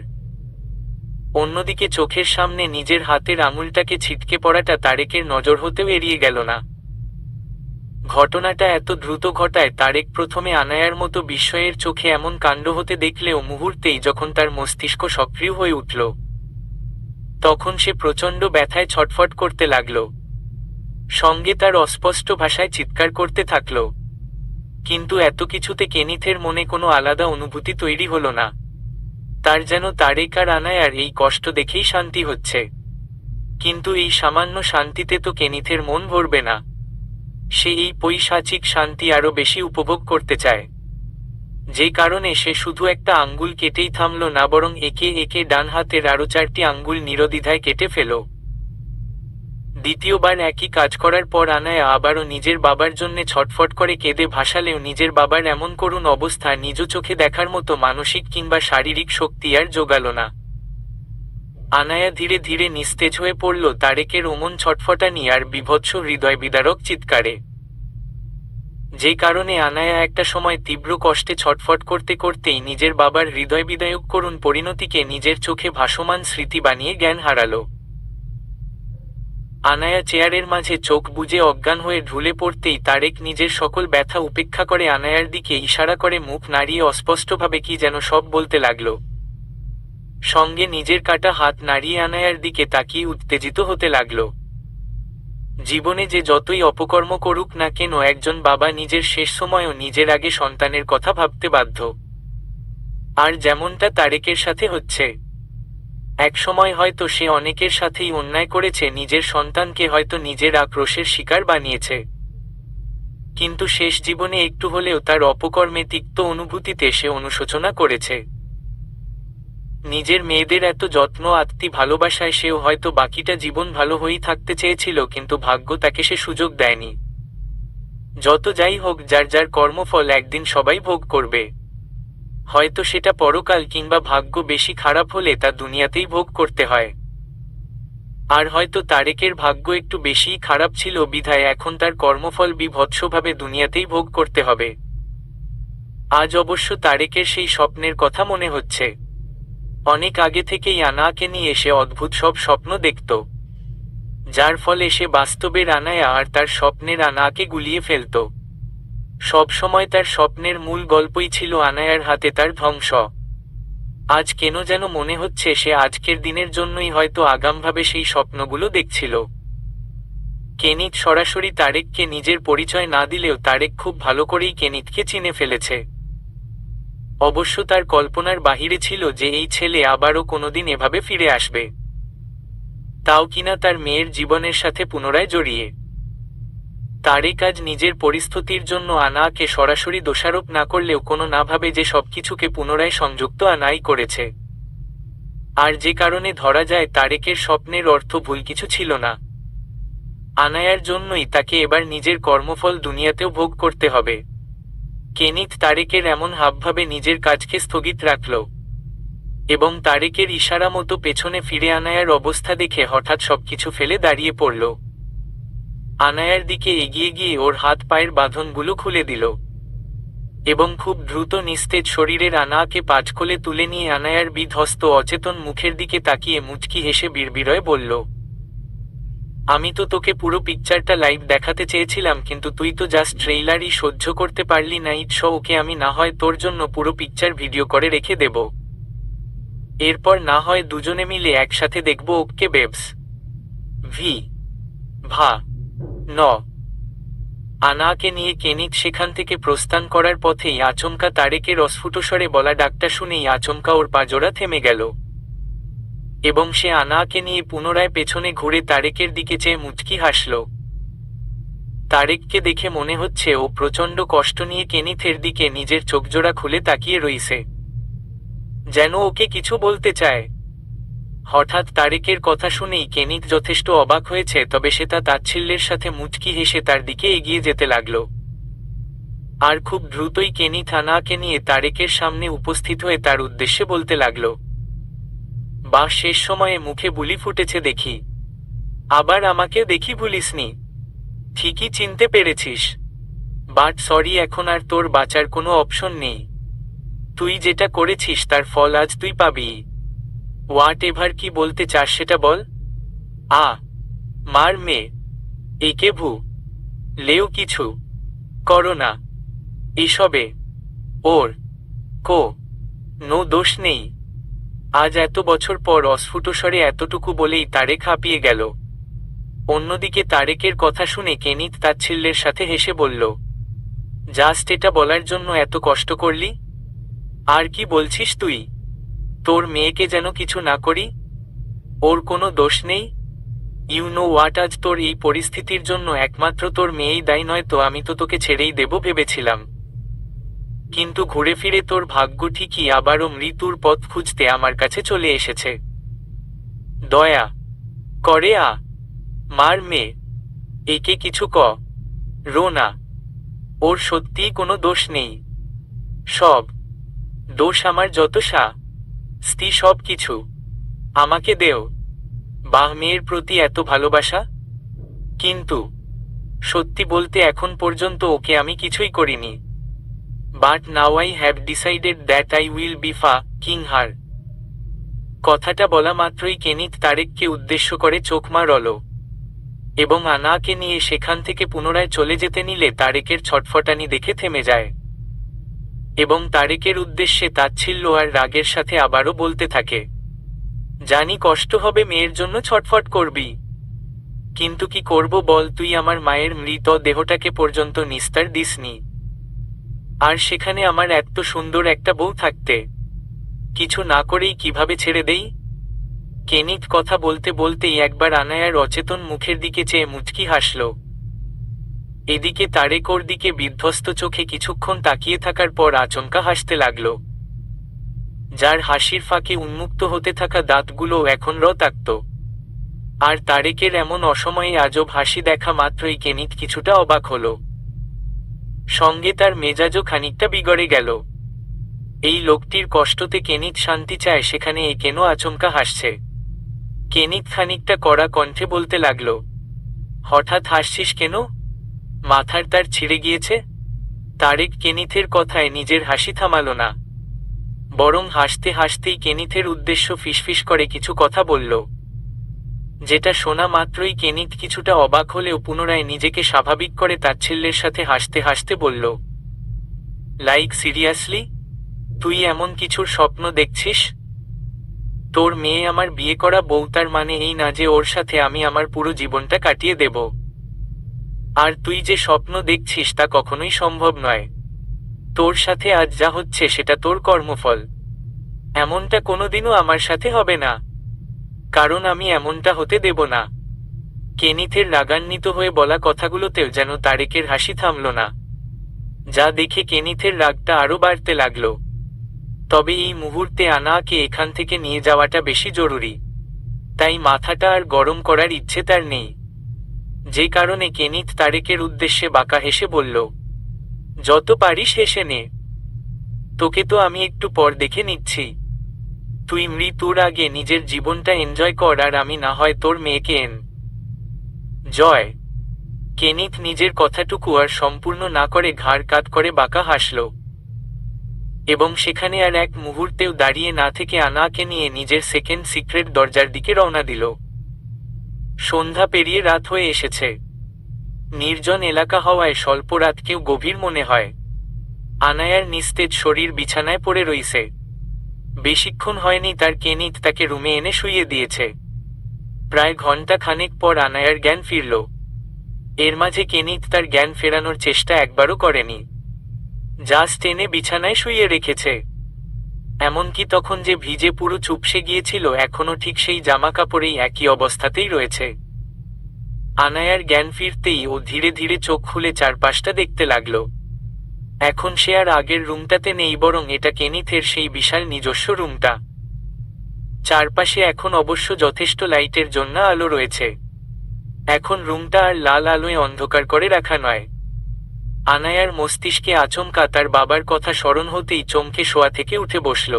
অন্যদিকে চোখের সামনে নিজের হাতের আঙুলটাকে ছিটকে পড়াটা তারেকের নজর হতেও এড়িয়ে গেল না। ঘটনাটা এত দ্রুত ঘটায় তারেক প্রথমে আনায়ার মতো বিস্ময়ের চোখে এমন কাণ্ড হতে দেখলেও মুহূর্তেই যখন তার মস্তিষ্ক সক্রিয় হয়ে উঠল, তখন সে প্রচণ্ড ব্যথায় ছটফট করতে লাগল। সঙ্গে তার অস্পষ্ট ভাষায় চিৎকার করতে থাকল। কিন্তু এত কিছুতে কেনিথের মনে কোনো আলাদা অনুভূতি তৈরি হলো না। তার যেন তারেক আর আনায়ার এই কষ্ট দেখেই শান্তি হচ্ছে। কিন্তু এই সামান্য শান্তিতে তো কেনিথের মন ভরবে না। সে এই পৈশাচিক শান্তি আরো বেশি উপভোগ করতে চায়। যে কারণে সে শুধু একটা আঙ্গুল কেটেই থামল না, বরং একে একে ডান হাতের আরো 4টি আঙ্গুল নিরদ্বিধায় কেটে ফেল। দ্বিতীয়বার একই কাজ করার পর আনায়া আবারও নিজের বাবার জন্যে ছটফট করে কেঁদে ভাসালেও নিজের বাবার এমন করুণ অবস্থা নিজ চোখে দেখার মতো মানসিক কিংবা শারীরিক শক্তি আর জোগাল না। আনায়া ধীরে ধীরে নিস্তেজ হয়ে পড়ল তারেকের ওমন ছটফটানি আর বিভৎস হৃদয় বিদারক চিৎকারে। যে কারণে আনায়া একটা সময় তীব্র কষ্টে ছটফট করতে করতেই নিজের বাবার হৃদয় বিদায়ক করুণ পরিণতিকে নিজের চোখে ভাসমান স্মৃতি বানিয়ে জ্ঞান হারাল। আনায়া চেয়ারের মাঝে চোখ বুজে অজ্ঞান হয়ে ঢুলে পড়তেই তারেক নিজের সকল ব্যথা উপেক্ষা করে আনায়ার দিকে ইশারা করে মুখ নাড়িয়ে অস্পষ্টভাবে কি যেন সব বলতে লাগল। সঙ্গে নিজের কাটা হাত নাড়িয়ে আনায়ার দিকে তাকিয়ে উত্তেজিত হতে লাগল। জীবনে যে যতই অপকর্ম করুক না কেন, একজন বাবা নিজের শেষ সময়ও নিজের আগে সন্তানের কথা ভাবতে বাধ্য। আর যেমনটা তারেকের সাথে হচ্ছে। একসময় হয়তো সে অনেকের সাথেই অন্যায় করেছে, নিজের সন্তানকে হয়তো নিজের আক্রোশের শিকার বানিয়েছে, কিন্তু শেষ জীবনে একটু হলেও তার অপকর্মে তিক্ত অনুভূতিতে সে অনুশোচনা করেছে। নিজের মেয়েদের এত যত্ন আত্মি ভালোবাসায় সেও হয়তো বাকিটা জীবন ভালো হয়েই থাকতে চেয়েছিল, কিন্তু ভাগ্য তাকে সে সুযোগ দেয়নি। যত যাই হোক, যার যার কর্মফল একদিন সবাই ভোগ করবে। হয়তো সেটা পরকাল, কিংবা ভাগ্য বেশি খারাপ হলে তা দুনিয়াতেই ভোগ করতে হয়। আর হয়তো তারেকের ভাগ্য একটু বেশিই খারাপ ছিল, বিধায় এখন তার কর্মফল বিভৎসভাবে দুনিয়াতেই ভোগ করতে হবে। আজ অবশ্য তারেকের সেই স্বপ্নের কথা মনে হচ্ছে। অনেক আগে থেকেই আনায়াকে নিয়ে সে অদ্ভুত সব স্বপ্ন দেখত, যার ফলে সে বাস্তবের আনায়া আর তার স্বপ্নের আনায়াকে গুলিয়ে ফেলত। সব সময় তার স্বপ্নের মূল গল্পই ছিল আনায়ার হাতে তার ধ্বংস। আজ কেন যেন মনে হচ্ছে সে আজকের দিনের জন্যই হয়তো আগামভাবে সেই স্বপ্নগুলো দেখছিল। কেনিত সরাসরি তারেককে নিজের পরিচয় না দিলেও তারেক খুব ভালো করেই কেনিতকে চিনে ফেলেছে। অবশ্য তার কল্পনার বাহিরে ছিল যে এই ছেলে আবারও কোনোদিন এভাবে ফিরে আসবে, তাও কিনা তার মেয়ের জীবনের সাথে পুনরায় জড়িয়ে। তারেক আজ নিজের পরিস্থিতির জন্য আনায়াকে সরাসরি দোষারোপ না করলেও কোনো না ভাবে যে সবকিছুকে পুনরায় সংযুক্ত আনাই করেছে। আর যে কারণে ধরা যায় তারেকের স্বপ্নের অর্থ ভুল কিছু ছিল না। আনায়ার জন্যই তাকে এবার নিজের কর্মফল দুনিয়াতেও ভোগ করতে হবে। কেনিত তারেকের এমন হাবভাবে নিজের কাজকে স্থগিত রাখল, এবং তারেকের ইশারা মতো পেছনে ফিরে আনায়ার অবস্থা দেখে হঠাৎ সবকিছু ফেলে দাঁড়িয়ে পড়ল। আনায়ার দিকে এগিয়ে গিয়ে ওর হাত পায়ের বাঁধনগুলো খুলে দিল, এবং খুব দ্রুত নিস্তেজ শরীরের আনায়াকে পাঁচকোলে তুলে নিয়ে আনায়ার বিধ্বস্ত অচেতন মুখের দিকে তাকিয়ে মুচকি হেসে বিড়বিড়য় বলল, আমি তো তোকে পুরো পিকচারটা লাইভ দেখাতে চেয়েছিলাম, কিন্তু তুই তো জাস্ট ট্রেইলারই সহ্য করতে পারলি না। ইটস ওকে, আমি না হয় তোর জন্য পুরো পিকচার ভিডিও করে রেখে দেব, এরপর না হয় দুজনে মিলে একসাথে দেখব। ওকে বেবস। ভি ভা ন। আনায়াকে নিয়ে কেনিত সেখান থেকে প্রস্থান করার পথেই আচমকা তারেকের অস্ফুটস্বরে বলা ডাকটা শুনেই আচমকা ওর পাজোড়া থেমে গেল, এবং সে আনায়াকে নিয়ে পুনরায় পেছনে ঘুরে তারেকের দিকে চেয়ে মুচকি হাসল। তারেককে দেখে মনে হচ্ছে ও প্রচণ্ড কষ্ট নিয়ে কেনিথের দিকে নিজের চোখজোড়া খুলে তাকিয়ে রইছে, যেন ওকে কিছু বলতে চায়। হঠাৎ তারেকের কথা শুনেই কেনিত যথেষ্ট অবাক হয়েছে, তবে সে তা তাচ্ছিল্যের সাথে মুচকি হেসে তার দিকে এগিয়ে যেতে লাগল। আর খুব দ্রুতই কেনিত আনায়াকে নিয়ে তারেকের সামনে উপস্থিত হয়ে তার উদ্দেশ্যে বলতে লাগল, বা শেষ সময়ে মুখে বুলি ফুটেছে দেখি। আবার আমাকে দেখি ভুলিসনি, ঠিকই চিনতে পেরেছিস। বাট সরি, এখন আর তোর বাঁচার কোনো অপশন নেই। তুই যেটা করেছিস তার ফল আজ তুই পাবি। হোয়াট এভার কি বলতে চাস সেটা বল। মার মেয়ে, একে ভু লেও কিছু করো না। এসবে ওর নো দোষ নেই। আজ এত বছর পর অস্ফুটস্বরে এতটুকু বলেই তারেক হাঁপিয়ে গেল। অন্যদিকে তারেকের কথা শুনে কেনিত তাচ্ছিল্যের সাথে হেসে বলল, জাস্ট এটা বলার জন্য এত কষ্ট করলি? আর কি বলছিস তুই? তোর মেয়েকে যেন কিছু না করি? ওর কোনো দোষ নেই? ইউ নো হোয়াট, আজ তোর এই পরিস্থিতির জন্য একমাত্র তোর মেয়েই দায়ী, নয়তো আমি তো তোকে ছেড়েই দেব ভেবেছিলাম। কিন্তু ঘুরে ফিরে তোর ভাগ্য ঠিকই আবারও মৃত্যুর পথ খুঁজতে আমার কাছে চলে এসেছে। দয়া করে মার মেয়ে, একে কিছু রো না। ওর সত্যিই কোনো দোষ নেই। সব দোষ আমার, যত স্তি সব কিছু আমাকে দেও। বাহ, মেয়ের প্রতি এত ভালোবাসা। কিন্তু সত্যি বলতে এখন পর্যন্ত ওকে আমি কিছুই করিনি। But now I have decided that I will be king her. কথাটা বলা মাত্রই কেনিত তারেককে উদ্দেশ্য করে চোখ মারল, এবং আনায়াকে নিয়ে সেখান থেকে পুনরায় চলে যেতে নিলে তারেকের ছটফটানি দেখে থেমে যায়, এবং তারেকের উদ্দেশ্যে তাচ্ছিল্য আর রাগের সাথে আবারও বলতে থাকে, জানি কষ্ট হবে, মেয়ের জন্য ছটফট করবি, কিন্তু কি করব বল? তুই আমার মায়ের মৃত দেহটাকে পর্যন্ত নিস্তার দিসনি, আর সেখানে আমার এত সুন্দর একটা বউ থাকতে কিছু না করেই কিভাবে ছেড়ে দেই? কেনিথ কথা বলতে বলতেই একবার আনায়ার অচেতন মুখের দিকে চেয়ে মুচকি হাসল। এদিকে তারেক ওর দিকে বিধ্বস্ত চোখে কিছুক্ষণ তাকিয়ে থাকার পর আচমকা হাসতে লাগল, যার হাসির ফাঁকে উন্মুক্ত হতে থাকা দাঁতগুলো এখন রক্তাক্ত। আর তারেকের এমন অসময়ে আজব হাসি দেখা মাত্রই কেনিথ কিছুটা অবাক হল, সঙ্গে তার মেজাজও খানিকটা বিগড়ে গেল। এই লোকটির কষ্টতে কেনিথ শান্তি চায়, সেখানে এ কেন আচমকা হাসছে? কেনিথ খানিকটা কড়া কণ্ঠে বলতে লাগল, হঠাৎ হাসছিস কেন? মাথার তার ছিঁড়ে গিয়েছে? তারেক কেনিথের কথায় নিজের হাসি থামাল না, বরং হাসতে হাসতেই কেনিথের উদ্দেশ্য ফিসফিস করে কিছু কথা বলল, যেটা শোনা মাত্রই কেনিথ কিছুটা অবাক হলেও পুনরায় নিজেকে স্বাভাবিক করে তাচ্ছিল্যের সাথে হাসতে হাসতে বলল, লাইক সিরিয়াসলি? তুই এমন কিছুর স্বপ্ন দেখছিস? তোর মেয়ে আমার বিয়ে করা বউ, তার মানে এই না যে ওর সাথে আমি আমার পুরো জীবনটা কাটিয়ে দেব। আর তুই যে স্বপ্ন দেখছিস তা কখনোই সম্ভব নয়। তোর সাথে আজ যা হচ্ছে সেটা তোর কর্মফল। এমনটা কোনোদিনও আমার সাথে হবে না, কারণ আমি এমনটা হতে দেব না। কেনিথের রাগান্বিত হয়ে বলা কথাগুলোতেও যেন তারেকের হাসি থামল না, যা দেখে কেনিথের রাগটা আরও বাড়তে লাগল। তবে এই মুহূর্তে আনাকে এখান থেকে নিয়ে যাওয়াটা বেশি জরুরি, তাই মাথাটা আর গরম করার ইচ্ছে তার নেই। যে কারণে কেনিথ তারেকের উদ্দেশ্যে বাঁকা হেসে বলল, যত পারিস হেসে নে, তোকে তো আমি একটু পর দেখে নিচ্ছি। তুই মৃত্যুর আগে নিজের জীবনটা এনজয় কর, আর আমি না হয় তোর মেয়েকে জয়। কেনিথ নিজের কথাটুকু আর সম্পূর্ণ না করে ঘাড় কাত করে বাঁকা হাসল, এবং সেখানে আর এক মুহূর্তেও দাঁড়িয়ে না থেকে আনাকে নিয়ে নিজের সেকেন্ড সিক্রেট দরজার দিকে রওনা দিল। সন্ধ্যা পেরিয়ে রাত হয়ে এসেছে। নির্জন এলাকা হওয়ায় স্বল্প রাতকেও গভীর মনে হয়। আনায়ার নিস্তেজ শরীর বিছানায় পড়ে রইছে। বেশিক্ষণ হয়নি তার কেনিথ তাকে রুমে এনে শুইয়ে দিয়েছে। প্রায় ঘন্টা খানেক পর আনায়ার জ্ঞান ফিরল। এর মাঝে কেনিথ তার জ্ঞান ফেরানোর চেষ্টা একবারও করেনি, জাস্ট এনে বিছানায় শুইয়ে রেখেছে। এমনকি তখন যে ভিজে পুরো চুপসে গিয়েছিল, এখনও ঠিক সেই জামা কাপড়েই একই অবস্থাতেই রয়েছে। আনায়ার জ্ঞান ফিরতেই ও ধীরে ধীরে চোখ খুলে চারপাশটা দেখতে লাগল। এখন সে আর আগের রুমটাতে নেই, বরং এটা কেনিথের সেই বিশাল নিজস্ব রুমটা। চারপাশে এখন অবশ্য যথেষ্ট লাইটের জন্য আলো রয়েছে। এখন রুমটা আর লাল আলোয় অন্ধকার করে রাখা নয়। আনায়ার মস্তিষ্কে আচমকা তার বাবার কথা স্মরণ হতেই চমকে শোয়া থেকে উঠে বসল।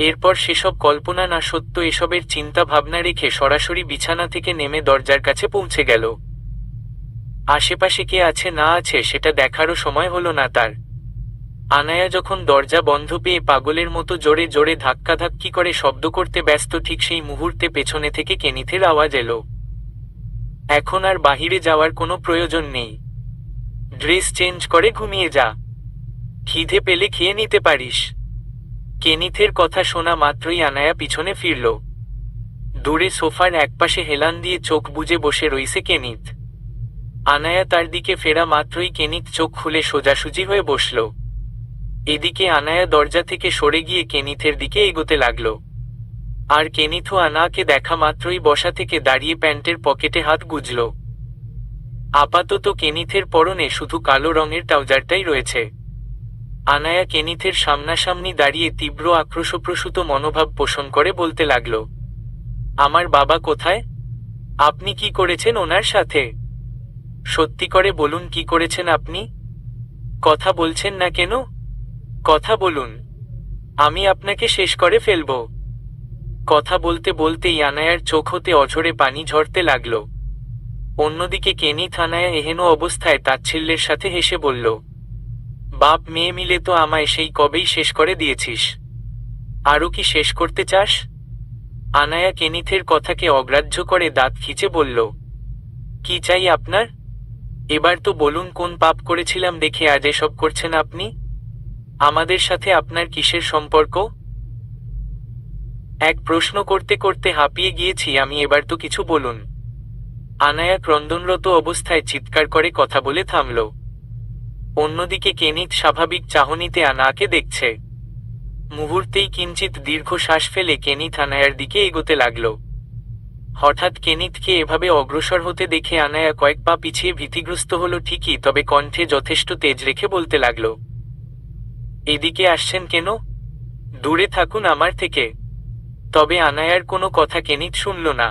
এরপর সেসব কল্পনা না সত্য এসবের চিন্তা ভাবনা রেখে সরাসরি বিছানা থেকে নেমে দরজার কাছে পৌঁছে গেল। আশেপাশে কে আছে না আছে সেটা দেখারও সময় হলো না তার। আনায়া যখন দরজা বন্ধ পেয়ে পাগলের মতো জোরে জোরে ধাক্কাধাক্কি করে শব্দ করতে ব্যস্ত, ঠিক সেই মুহূর্তে পেছনে থেকে কেনিথের আওয়াজ এলো, এখন আর বাহিরে যাওয়ার কোনো প্রয়োজন নেই, ড্রেস চেঞ্জ করে ঘুমিয়ে যা, খিদে পেলে খেয়ে নিতে পারিস। কেনিথের কথা শোনা মাত্রই আনায়া পিছনে ফিরল। দূরে সোফার একপাশে হেলান দিয়ে চোখ বুজে বসে রইছে কেনিথ। আনায়া তার দিকে ফেরা মাত্রই কেনিথ চোখ খুলে সোজাসুজি হয়ে বসল। এদিকে আনায়া দরজা থেকে সরে গিয়ে কেনিথের দিকে এগোতে লাগল। আর কেনিথও আনাকে দেখা মাত্রই বসা থেকে দাঁড়িয়ে প্যান্টের পকেটে হাত গুজল। আপাতত কেনিথের পরনে শুধু কালো রঙের ট্রাউজারটাই রয়েছে। আনায়া কেনিথের সামনাসামনি দাঁড়িয়ে তীব্র আক্রোশপ্রসূত মনোভাব পোষণ করে বলতে লাগল, আমার বাবা কোথায়? আপনি কি করেছেন ওনার সাথে? সত্যি করে বলুন, কি করেছেন আপনি? কথা বলছেন না কেন? কথা বলুন, আমি আপনাকে শেষ করে ফেলব। কথা বলতে বলতেই আনায়ার চোখ হতে অঝরে পানি ঝরতে লাগল। অন্যদিকে কেনিথ আনায়া এহেন অবস্থায় তাচ্ছিল্যের সাথে হেসে বলল, বাপ মেয়ে মিলে তো আমায় সেই কবেই শেষ করে দিয়েছিস, আরও কি শেষ করতে চাস? আনায়া কেনিথের কথাকে অগ্রাহ্য করে দাঁত খিঁচে বলল, কি চাই আপনার? এবার তো বলুন, কোন পাপ করেছিলাম দেখে আজ এসব করছেন আপনি? আমাদের সাথে আপনার কিসের সম্পর্ক? এক প্রশ্ন করতে করতে হাঁপিয়ে গিয়েছি আমি, এবার তো কিছু বলুন। আনায়া ক্রন্দনরত অবস্থায় চিৎকার করে কথা বলে থামল। অন্যদিকে কেনিথ স্বাভাবিক চাহনিতে আনাকে দেখছে। মুহূর্তেই কিঞ্চিত দীর্ঘশ্বাস ফেলে কেনিথ আনায়ার দিকে এগোতে লাগল। হঠাৎ কেনিথকে এভাবে অগ্রসর হতে দেখে আনায়া কয়েক পা পিছিয়ে ভীতিগ্রস্ত হলো ঠিকই, তবে কণ্ঠে যথেষ্ট তেজ রেখে বলতে লাগল, এদিকে আসছেন কেন? দূরে থাকুন আমার থেকে। তবে আনায়ার কোনো কথা কেনিথ শুনল না।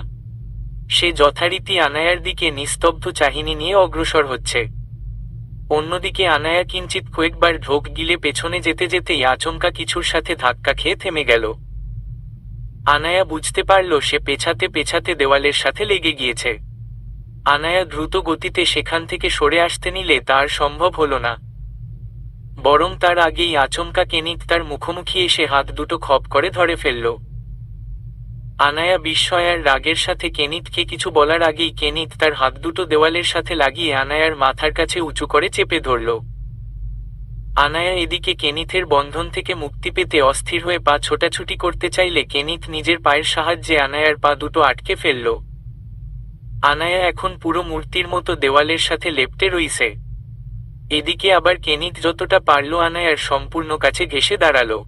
সে যথারীতি আনায়ার দিকে নিস্তব্ধ চাহিনি নিয়ে অগ্রসর হচ্ছে। অন্যদিকে আনায়া কিঞ্চিত কয়েকবার ঢোক গিলে পেছনে যেতে যেতেই আচমকা কিছুর সাথে ধাক্কা খেয়ে থেমে গেল। আনায়া বুঝতে পারল সে পেছাতে পেছাতে দেওয়ালের সাথে লেগে গিয়েছে। আনায়া দ্রুত গতিতে সেখান থেকে সরে আসতে নিলে তার সম্ভব হলো না, বরং তার আগেই আচমকা কেনিথ তার মুখোমুখি এসে হাত দুটো খপ করে ধরে ফেলল। আনায়া বিস্ময় আর রাগের সাথে কেনিথকে কিছু বলার আগেই কেনিথ তার হাত দুটো দেওয়ালের সাথে লাগিয়ে আনায়ার মাথার কাছে উঁচু করে চেপে ধরল। আনায়া এদিকে কেনিথের বন্ধন থেকে মুক্তি পেতে অস্থির হয়ে পা ছোটাছুটি করতে চাইলে কেনিথ নিজের পায়ের সাহায্যে আনায়ার পা দুটো আটকে ফেলল। আনায়া এখন পুরো মূর্তির মতো দেওয়ালের সাথে লেপ্টে রইছে। এদিকে আবার কেনিথ যতটা পারল আনায়ার সম্পূর্ণ কাছে ঘেঁষে দাঁড়ালো।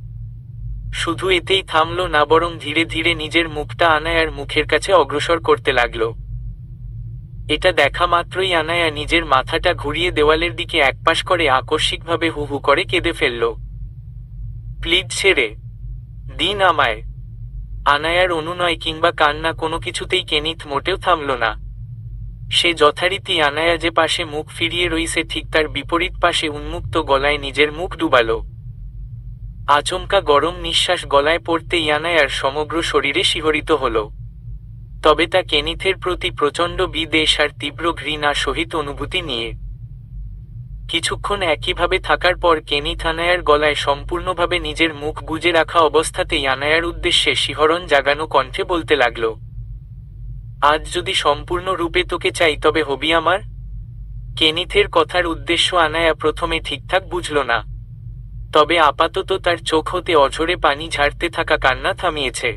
শুধু এতেই থামল না, বরং ধীরে ধীরে নিজের মুখটা আনায়ার মুখের কাছে অগ্রসর করতে লাগল। এটা দেখা মাত্রই আনায়া নিজের মাথাটা ঘুরিয়ে দেওয়ালের দিকে একপাশ করে আকস্মিকভাবে হু হু করে কেঁদে ফেলল। প্লিজ ছেড়ে দিন আমায়। আনায়ার অনুনয় কিংবা কান্না কোনো কিছুতেই কেনিথ মোটেও থামল না। সে যথারীতি আনায়া যে পাশে মুখ ফিরিয়ে রইছে ঠিক তার বিপরীত পাশে উন্মুক্ত গলায় নিজের মুখ ডুবাল। আচমকা গরম নিঃশ্বাস গলায় পড়তেই আনায়ার সমগ্র শরীরে শিহরিত হল। তবে তা কেনিথের প্রতি প্রচণ্ড বিদ্বেষ আর তীব্র ঘৃণা সহিত অনুভূতি নিয়ে। কিছুক্ষণ একইভাবে থাকার পর কেনিথ আনায়ার গলায় সম্পূর্ণভাবে নিজের মুখ গুজে রাখা অবস্থাতেই আনায়ার উদ্দেশ্যে শিহরণ জাগানো কণ্ঠে বলতে লাগল, আজ যদি সম্পূর্ণ রূপে তোকে চাই তবে হবি আমার। কেনিথের কথার উদ্দেশ্য আনায়া প্রথমে ঠিকঠাক বুঝল না, তবে আপাতত তার চোখ হতে অঝরে পানি ঝাড়তে থাকা কান্না থামিয়েছে।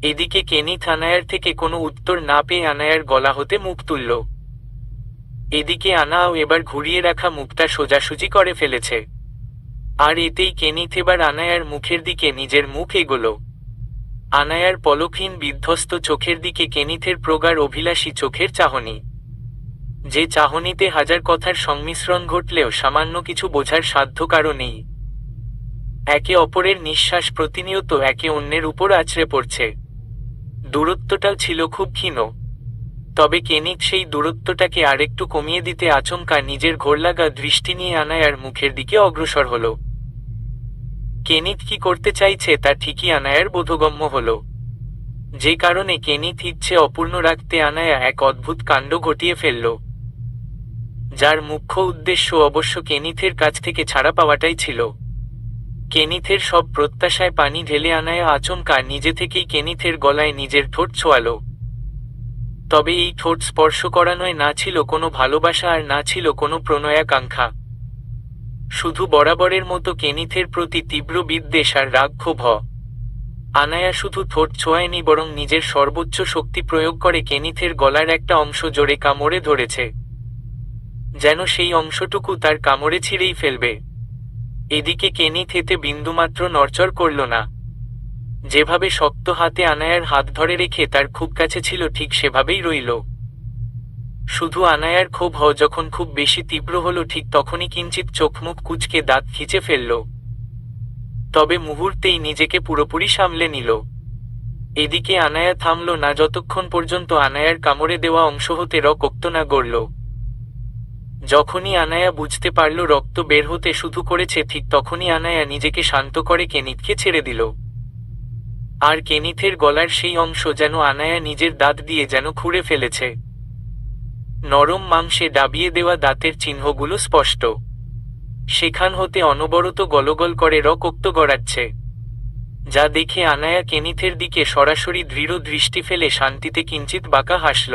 এদিকে কেনিথ আনায়ার থেকে কোনো উত্তর না পেয়ে আনায়ার গলা হতে মুখ তুলল। এদিকে আনাও এবার ঘুরিয়ে রাখা মুখটা সোজাসুজি করে ফেলেছে। আর এতেই কেনিথ এবার আনায়ার মুখের দিকে নিজের মুখ এগোল। আনায়ার পলকহীন বিধ্বস্ত চোখের দিকে কেনিথের প্রগাঢ় অভিলাষী চোখের চাহনি, যে চাহনিতে হাজার কথার সংমিশ্রণ ঘটলেও সামান্য কিছু বোঝার সাধ্য কারো নেই। একে অপরের নিঃশ্বাস প্রতিনিয়ত একে অন্যের উপর আছড়ে পড়ছে। দূরত্বটাও ছিল খুব ক্ষীণ, তবে কেনিথ সেই দূরত্বটাকে আরেকটু কমিয়ে দিতে আচমকা নিজের ঘোরলাগা দৃষ্টি নিয়ে আনায়ার মুখের দিকে অগ্রসর হল। কেনিথ কি করতে চাইছে তা ঠিকই আনায়ার বোধগম্য হল, যে কারণে কেনিথ ইচ্ছে অপূর্ণ রাখতে আনায়া এক অদ্ভুত কাণ্ড ঘটিয়ে ফেলল, যার মুখ্য উদ্দেশ্য অবশ্য কেনিথের কাছ থেকে ছাড়া পাওয়াটাই ছিল। কেনিথের সব প্রত্যাশায় পানি ঢেলে আনায়া আচমকা নিজে থেকেই কেনিথের গলায় নিজের ঠোঁট ছোঁয়াল। তবে এই ঠোঁট স্পর্শ করানোয় না ছিল কোনো ভালোবাসা আর না ছিল কোনো প্রণয়াকাঙ্ক্ষা, শুধু বরাবরের মতো কেনিথের প্রতি তীব্র বিদ্বেষ আর রাগ ক্ষোভ। আনায়া শুধু ঠোঁট ছোঁয়ায়নি, বরং নিজের সর্বোচ্চ শক্তি প্রয়োগ করে কেনিথের গলার একটা অংশ জোরে কামড়ে ধরেছে, যেন সেই অংশটুকু তার কামড়ে ছিঁড়েই ফেলবে। এদিকে কেনিথ এতে বিন্দুমাত্র নড়চড় করল না। যেভাবে শক্ত হাতে আনায়ার হাত ধরে রেখে তার খুব কাছে ছিল ঠিক সেভাবেই রইল। শুধু আনায়ার ক্ষোভ যখন খুব বেশি তীব্র হলো ঠিক তখনই কিঞ্চিত চোখ মুখ কুঁচকে দাঁত খিঁচে ফেলল, তবে মুহূর্তেই নিজেকে পুরোপুরি সামলে নিল। এদিকে আনায়া থামল না যতক্ষণ পর্যন্ত আনায়ার কামড়ে দেওয়া অংশ হতে রক্ত না গড়ল। যখনই আনায়া বুঝতে পারল রক্ত বের হতে শুরু করেছে ঠিক তখনই আনায়া নিজেকে শান্ত করে কেনিথকে ছেড়ে দিল। আর কেনিথের গলার সেই অংশ যেন আনায়া নিজের দাঁত দিয়ে যেন খুঁড়ে ফেলেছে। নরম মাংসে ডাবিয়ে দেওয়া দাঁতের চিহ্নগুলো স্পষ্ট, সেখান হতে অনবরত গলগল করে রক্ত গড়াচ্ছে, যা দেখে আনায়া কেনিথের দিকে সরাসরি দৃঢ় দৃষ্টি ফেলে শান্তিতে কিঞ্চিত বাঁকা হাসল।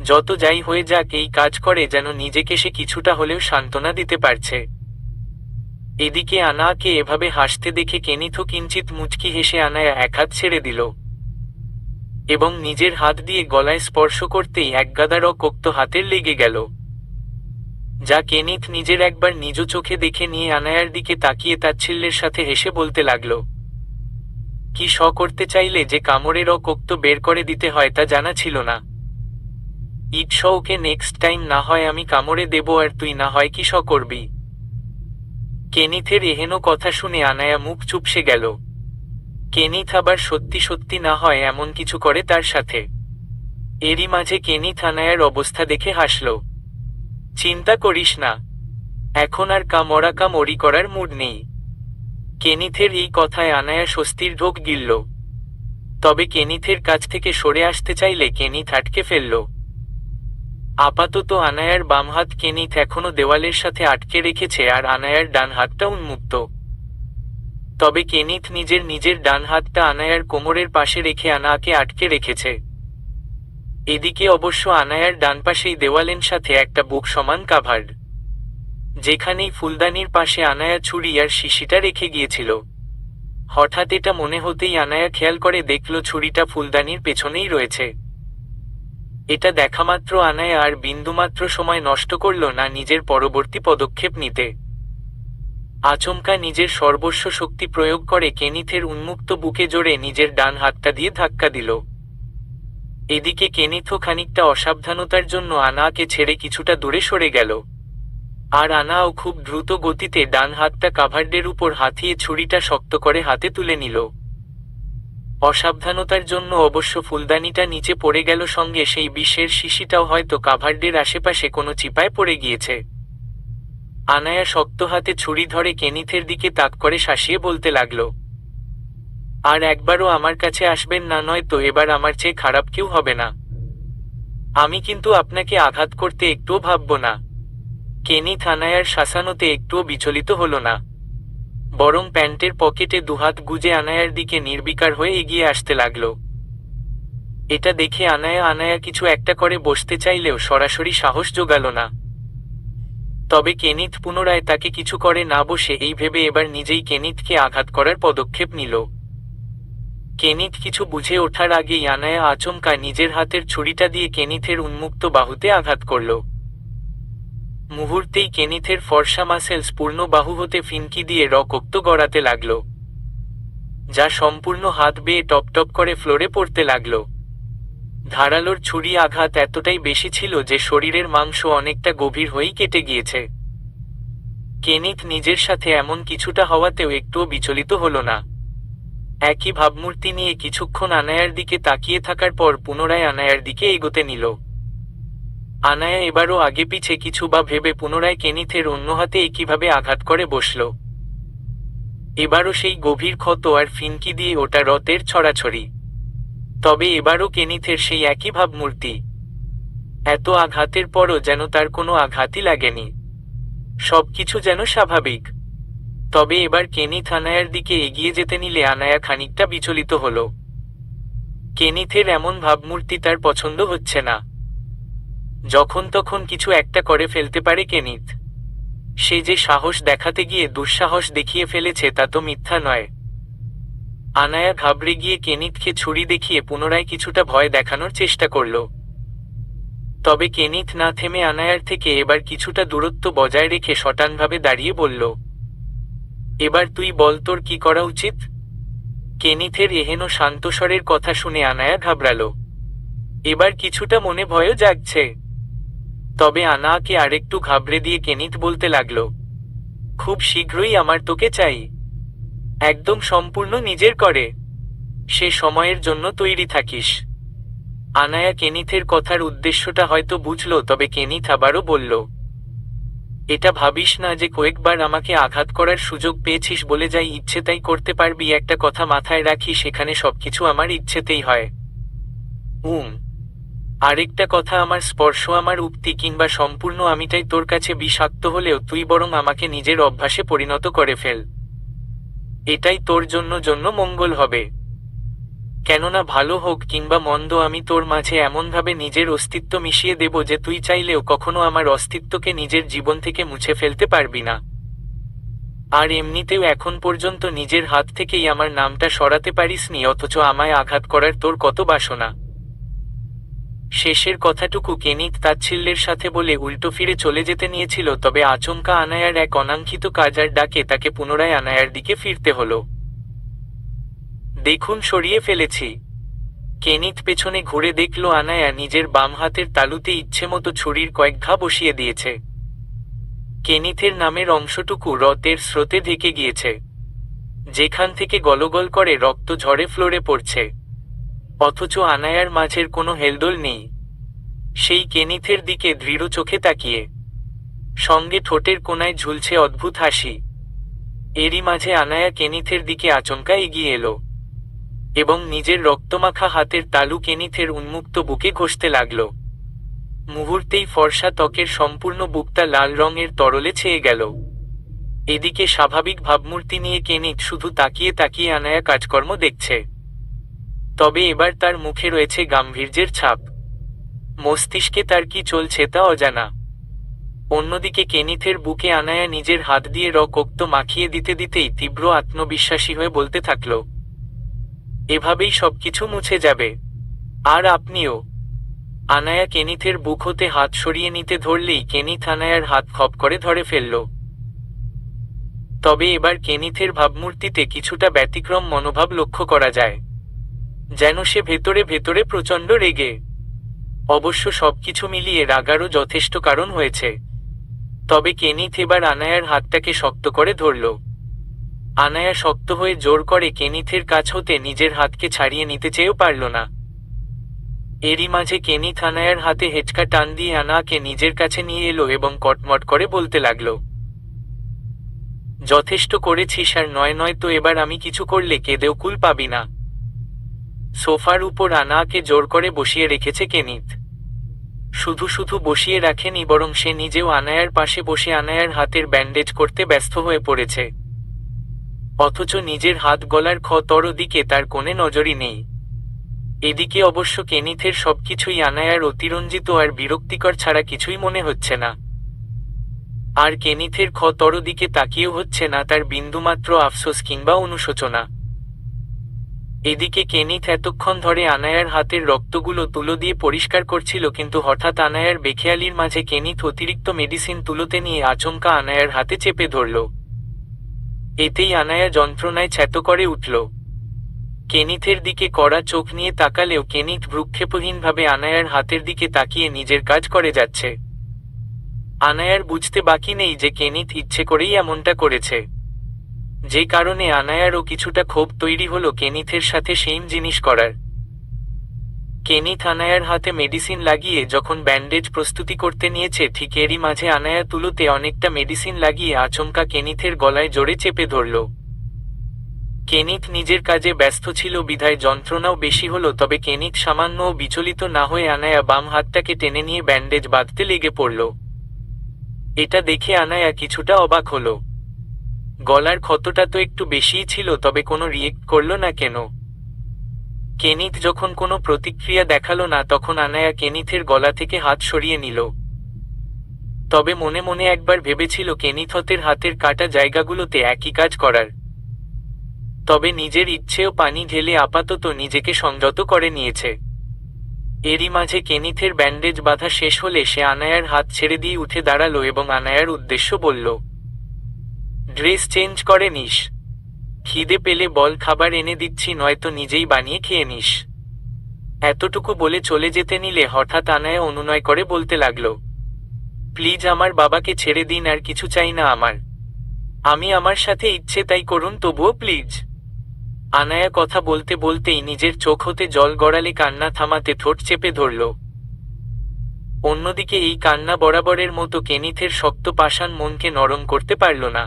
যত যাই হয়ে যাক, এই কাজ করে যেন নিজেকে সে কিছুটা হলেও সান্ত্বনা দিতে পারছে। এদিকে আনাকে এভাবে হাসতে দেখে কেনিথও কিঞ্চিত মুচকি হেসে আনায়া এক হাত ছেড়ে দিল এবং নিজের হাত দিয়ে গলায় স্পর্শ করতেই একগাদা রক্ত হাতের লেগে গেল। যা কেনিথ নিজের একবার নিজ চোখে দেখে নিয়ে আনায়ার দিকে তাকিয়ে তাচ্ছিল্যের সাথে হেসে বলতে লাগল, কি করতে চাইলে যে কামড়ের কোক্ত বের করে দিতে হয় তা জানা ছিল না। ওকে নেক্সট টাইম না হয় আমি কামড়ে দেব আর তুই না হয় কি করবি। কেনিথের এহেন কথা শুনে আনায়া মুখ চুপসে গেল। কেনিথ আবার সত্যি সত্যি না হয় এমন কিছু করে তার সাথে। এরই মাঝে কেনিথ আনায়ার অবস্থা দেখে হাসল। চিন্তা করিস না, এখন আর কামড়ি করার মুড নেই। কেনিথের এই কথায় আনায়া স্বস্তির ঢোক গিলল। তবে কেনিথের কাছ থেকে সরে আসতে চাইলে কেনিথ আটকে ফেলল। আপাতত আনায়ার বাম হাত কেনিথ এখনো দেওয়ালের সাথে আটকে রেখেছে আর আনায়ার ডান হাতটা উন্মুক্ত। তবে কেনিথ নিজের ডান হাতটা আনায়ার কোমরের পাশে রেখে আনায়াকে আটকে রেখেছে। এদিকে অবশ্য আনায়ার ডান পাশেই দেওয়ালের সাথে একটা বুক সমান কাভার্ড, যেখানেই ফুলদানির পাশে আনায়া ছুরি আর শিশিটা রেখে গিয়েছিল। হঠাৎ এটা মনে হতেই আনায়া খেয়াল করে দেখল ছুরিটা ফুলদানির পেছনেই রয়েছে। এটা দেখামাত্র আনায়া আর বিন্দুমাত্র সময় নষ্ট করল না নিজের পরবর্তী পদক্ষেপ নিতে। আচমকা নিজের সর্বস্ব শক্তি প্রয়োগ করে কেনিথের উন্মুক্ত বুকে জোরে নিজের ডান হাতটা দিয়ে ধাক্কা দিল। এদিকে কেনিথও খানিকটা অসাবধানতার জন্য আনাকে ছেড়ে কিছুটা দূরে সরে গেল, আর আনাও খুব দ্রুত গতিতে ডান হাতটা কাভার্ডের উপর হাতিয়ে ছুরিটা শক্ত করে হাতে তুলে নিল। অসাবধানতার জন্য অবশ্য ফুলদানিটা নিচে পড়ে গেল, সঙ্গে সেই বিষের শিশিটাও হয়তো কাভার্ডের আশেপাশে কোনো চিপায় পড়ে গিয়েছে। আনায়া শক্ত হাতে ছুরি ধরে কেনিথের দিকে তাক করে শাসিয়ে বলতে লাগল, আর একবারও আমার কাছে আসবেন না, নয়তো এবার আমার চেয়ে খারাপ কেউ হবে না। আমি কিন্তু আপনাকে আঘাত করতে একটুও ভাবব না। কেনিথ আনায়ার শাসানোতে একটুও বিচলিত হল না, বরং প্যান্টের পকেটে দুহাত গুজে আনায়ার দিকে নির্বিকার হয়ে এগিয়ে আসতে লাগল। এটা দেখে আনায়া কিছু একটা করে বসতে চাইলেও সরাসরি সাহস জোগাল না। তবে কেনিথ পুনরায় তাকে কিছু করে না বসে এই ভেবে এবার নিজেই কেনিথকে আঘাত করার পদক্ষেপ নিল। কেনিথ কিছু বুঝে ওঠার আগেই আনায়া আচমকা নিজের হাতের ছুরিটা দিয়ে কেনিথের উন্মুক্ত বাহুতে আঘাত করল। মুহূর্তেই কেনিথের ফর্সা মাসেলস পূর্ণ বাহু হতে ফিনকি দিয়ে রক্ত গড়াতে লাগল, যা সম্পূর্ণ হাত বেয়ে টপ টপ করে ফ্লোরে পড়তে লাগল। ধারালোর ছুরি আঘাত এতটাই বেশি ছিল যে শরীরের মাংস অনেকটা গভীর হয়েই কেটে গিয়েছে। কেনিথ নিজের সাথে এমন কিছুটা হওয়াতেও একটুও বিচলিত হল না। একই ভাবমূর্তি নিয়ে কিছুক্ষণ আনায়ার দিকে তাকিয়ে থাকার পর পুনরায় আনায়ার দিকে এগোতে নিল। আনায়া এবারও আগে পিছে কিছু বা ভেবে পুনরায় কেনিথের অন্য হাতে একইভাবে আঘাত করে বসল। এবারও সেই গভীর ক্ষত আর ফিনকি দিয়ে ওটা রক্তের ছড়াছড়ি। তবে এবারও কেনিথের সেই একই ভাবমূর্তি। এত আঘাতের পরও যেন তার কোনো আঘাতই লাগেনি, সবকিছু যেন স্বাভাবিক। তবে এবার কেনিথ আনায়ার দিকে এগিয়ে যেতে নিলে আনায়া খানিকটা বিচলিত হল। কেনিথের এমন ভাবমূর্তি তার পছন্দ হচ্ছে না। যখন তখন কিছু একটা করে ফেলতে পারে কেনিথ। সে যে সাহস দেখাতে গিয়ে দুঃসাহস দেখিয়ে ফেলেছে তা তো মিথ্যা নয়। আনায়া ঘাবড়ে গিয়ে কেনিথকে ছুরি দেখিয়ে পুনরায় কিছুটা ভয় দেখানোর চেষ্টা করল। তবে কেনিথ না থেমে আনায়ার থেকে এবার কিছুটা দূরত্ব বজায় রেখে শটানভাবে দাঁড়িয়ে বলল, এবার তুই বল তোর কি করা উচিত। কেনিথের এহেন শান্তস্বরের কথা শুনে আনায়া ঘাবড়াল। এবার কিছুটা মনে ভয়ও জাগছে। তবে আনায়াকে আরেকটু ঘাবড়ে দিয়ে কেনিথ বলতে লাগল, খুব শীঘ্রই আমার তোকে চাই, একদম সম্পূর্ণ নিজের করে। সে সময়ের জন্য তৈরি থাকিস। আনায়া কেনিথের কথার উদ্দেশ্যটা হয়তো বুঝল, তবে কেনিথ আবারও বলল, এটা ভাবিস না যে কয়েকবার আমাকে আঘাত করার সুযোগ পেয়েছিস বলে যাই ইচ্ছে তাই করতে পারবি। একটা কথা মাথায় রাখি, সেখানে সবকিছু আমার ইচ্ছেতেই হয়। আরেকটা কথা, আমার স্পর্শ, আমার উক্তি কিংবা সম্পূর্ণ আমিটাই তোর কাছে বিষাক্ত হলেও তুই বরং আমাকে নিজের অভ্যাসে পরিণত করে ফেল। এটাই তোর জন্য মঙ্গল হবে। কেননা ভালো হোক কিংবা মন্দ, আমি তোর মাঝে এমনভাবে নিজের অস্তিত্ব মিশিয়ে দেব যে তুই চাইলেও কখনো আমার অস্তিত্বকে নিজের জীবন থেকে মুছে ফেলতে পারবি না। আর এমনিতেও এখন পর্যন্ত নিজের হাত থেকেই আমার নামটা সরাতে পারিসনি, অথচ আমায় আঘাত করার তোর কত বাসনা। শেষের কথাটুকু কেনিথ তাচ্ছিল্যের সাথে বলে উল্টো ফিরে চলে যেতে নিয়েছিল, তবে আচমকা আনায়ার এক অনাকাঙ্ক্ষিত কাজার ডাকে তাকে পুনরায় আনায়ার দিকে ফিরতে হলো। দেখুন, সরিয়ে ফেলেছি। কেনিথ পেছনে ঘুরে দেখল আনায়া নিজের বাম হাতের তালুতে ইচ্ছেমতো ছুরির কয়েক ঘা বসিয়ে দিয়েছে। কেনিথের নামের অংশটুকু রক্তের স্রোতে ঢেকে গিয়েছে, যেখান থেকে গলগল করে রক্ত ঝরে ফ্লোরে পড়ছে। অথচ আনায়ার মাঝের কোনো হেলদোল নেই, সেই কেনিথের দিকে দৃঢ় চোখে তাকিয়ে, সঙ্গে ঠোঁটের কোণায় ঝুলছে অদ্ভুত হাসি। এরই মাঝে আনায়া কেনিথের দিকে আচমকা এগিয়ে এলো এবং নিজের রক্তমাখা হাতের তালু কেনিথের উন্মুক্ত বুকে ঘষতে লাগল। মুহূর্তেই ফর্সা ত্বকের সম্পূর্ণ বুকটা লাল রঙের তরলে ছেয়ে গেল। এদিকে স্বাভাবিক ভাবমূর্তি নিয়ে কেনিথ শুধু তাকিয়ে তাকিয়ে আনায়া কাজকর্ম দেখছে, তবে এবার তার মুখে রয়েছে গাম্ভীর্যের ছাপ। মস্তিষ্কে তার কি চলছে তা অজানা। অন্যদিকে কেনিথের বুকে আনায়া নিজের হাত দিয়ে রক্ত মাখিয়ে দিতে দিতেই তীব্র আত্মবিশ্বাসী হয়ে বলতে থাকল, এভাবেই সবকিছু মুছে যাবে, আর আপনিও। আনায়া কেনিথের বুক হতে হাত সরিয়ে নিতে ধরলেই কেনিথ আনায়ার হাত খপ করে ধরে ফেলল। তবে এবার কেনিথের ভাবমূর্তিতে কিছুটা ব্যতিক্রম মনোভাব লক্ষ্য করা যায়, যেন সে ভেতরে ভেতরে প্রচণ্ড রেগে। অবশ্য সবকিছু মিলিয়ে রাগারও যথেষ্ট কারণ হয়েছে। তবে কেনিথ এবার আনায়ার হাতটাকে শক্ত করে ধরল। আনায়া শক্ত হয়ে জোর করে কেনিথের কাছ হতে নিজের হাতকে ছাড়িয়ে নিতে চেয়েও পারল না। এরই মাঝে কেনিথ আনায়ার হাতে হেঁচকা টান দিয়ে আনায়াকে নিজের কাছে নিয়ে এলো এবং কটমট করে বলতে লাগল, যথেষ্ট করেছিস, আর নয় তো এবার আমি কিছু করলে কেঁদেও কুল পাবি না। সোফার উপর আনায়াকে জোর করে বসিয়ে রেখেছে কেনিথ। শুধু শুধু বসিয়ে রাখেনি, বরং সে নিজেও আনায়ার পাশে বসে আনায়ার হাতের ব্যান্ডেজ করতে ব্যস্ত হয়ে পড়েছে। অথচ নিজের হাত গলার ক্ষতর দিকে তার কোনো নজরই নেই। এদিকে অবশ্য কেনিথের সবকিছুই আনায়ার অতিরঞ্জিত আর বিরক্তিকর ছাড়া কিছুই মনে হচ্ছে না। আর কেনিথের ক্ষতর দিকে তাকিয়েও হচ্ছে না তার বিন্দুমাত্র আফসোস কিংবা অনুশোচনা। এদিকে কেনিথ এতক্ষণ ধরে আনায়ার হাতের রক্তগুলো তুলো দিয়ে পরিষ্কার করছিল, কিন্তু হঠাৎ আনায়ার বেখেয়ালির মাঝে কেনিথ অতিরিক্ত মেডিসিন তুলোতে নিয়ে আচমকা আনায়ার হাতে চেপে ধরল। এতেই আনায়া যন্ত্রণায় ছ্যাতো করে উঠল। কেনিথের দিকে কড়া চোখ নিয়ে তাকালেও কেনিথ ভ্রুক্ষেপহীনভাবে আনায়ার হাতের দিকে তাকিয়ে নিজের কাজ করে যাচ্ছে। আনায়ার বুঝতে বাকি নেই যে কেনিথ ইচ্ছে করেই এমনটা করেছে, যে কারণে আনায়ারও কিছুটা ক্ষোভ তৈরি হলো কেনিথের সাথে সেম জিনিস করার। কেনিথ আনায়ার হাতে মেডিসিন লাগিয়ে যখন ব্যান্ডেজ প্রস্তুতি করতে নিয়েছে, ঠিক এরই মাঝে আনায়া তুলোতে অনেকটা মেডিসিন লাগিয়ে আচমকা কেনিথের গলায় জোরে চেপে ধরল। কেনিথ নিজের কাজে ব্যস্ত ছিল বিধায় যন্ত্রণাও বেশি হলো, তবে কেনিথ সামান্যও বিচলিত না হয়ে আনায়া বাম হাতটাকে টেনে নিয়ে ব্যান্ডেজ বাঁধতে লেগে পড়ল। এটা দেখে আনায়া কিছুটা অবাক হলো। গলার ক্ষতটা তো একটু বেশিই ছিল, তবে কোনো রিয়েক্ট করল না কেন? কেনিথ যখন কোনো প্রতিক্রিয়া দেখালো না, তখন আনায়া কেনিথের গলা থেকে হাত সরিয়ে নিল। তবে মনে মনে একবার ভেবেছিল কেনিথের হাতের কাটা জায়গাগুলোতে একই কাজ করার। তবে নিজের ইচ্ছেও পানি ঢেলে আপাতত নিজেকে সংযত করে নিয়েছে। এরই মাঝে কেনিথের ব্যান্ডেজ বাঁধা শেষ হলে সে আনায়ার হাত ছেড়ে দিয়ে উঠে দাঁড়ালো এবং আনায়ার উদ্দেশ্য বলল, ড্রেস চেঞ্জ করে নিস, খিদে পেলে বল, খাবার এনে দিচ্ছি, নয়তো নিজেই বানিয়ে খেয়ে নিস। এতটুকু বলে চলে যেতে নিলে হঠাৎ আনায়া অনুনয় করে বলতে লাগল, প্লিজ আমার বাবাকে ছেড়ে দিন, আর কিছু চাই না আমি আমার সাথে ইচ্ছে তাই করুন, তবুও প্লিজ। আনায়া কথা বলতে বলতেই নিজের চোখ হতে জল গড়ালে কান্না থামাতে ঠোঁট চেপে ধরল। অন্যদিকে এই কান্না বরাবরের মতো কেনিথের শক্ত পাষাণ মনকে নরম করতে পারল না।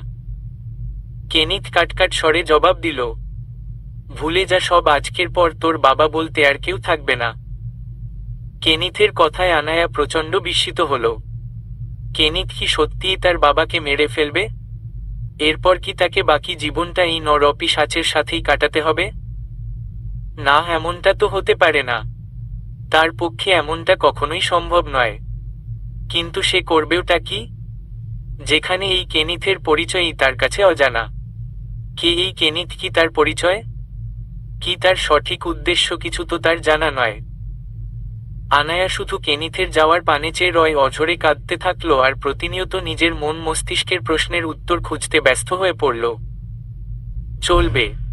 কেনিথ কাটকাট স্বরে জবাব দিল, ভুলে যা সব, আজকের পর তোর বাবা বলতে আর কেউ থাকবে না। কেনিথের কথায় আনায়া প্রচণ্ড বিস্মিত হল। কেনিথ কি সত্যিই তার বাবাকে মেরে ফেলবে? এরপর কি তাকে বাকি জীবনটা এই নরপিশাচের সাথেই কাটাতে হবে? না, এমনটা তো হতে পারে না। তার পক্ষে এমনটা কখনোই সম্ভব নয়। কিন্তু সে করবেওটা কি, যেখানে এই কেনিথের পরিচয়ই তার কাছে অজানা? কে এই কেনিথ? কি তার পরিচয়? কি তার সঠিক উদ্দেশ্য? কিছু তো তার জানা নয়। আনায়া শুধু কেনিথের যাওয়ার পানে চেয়ে রয় অঝরে কাঁদতে থাকলো আর প্রতিনিয়ত নিজের মন মস্তিষ্কের প্রশ্নের উত্তর খুঁজতে ব্যস্ত হয়ে পড়ল। চলবে।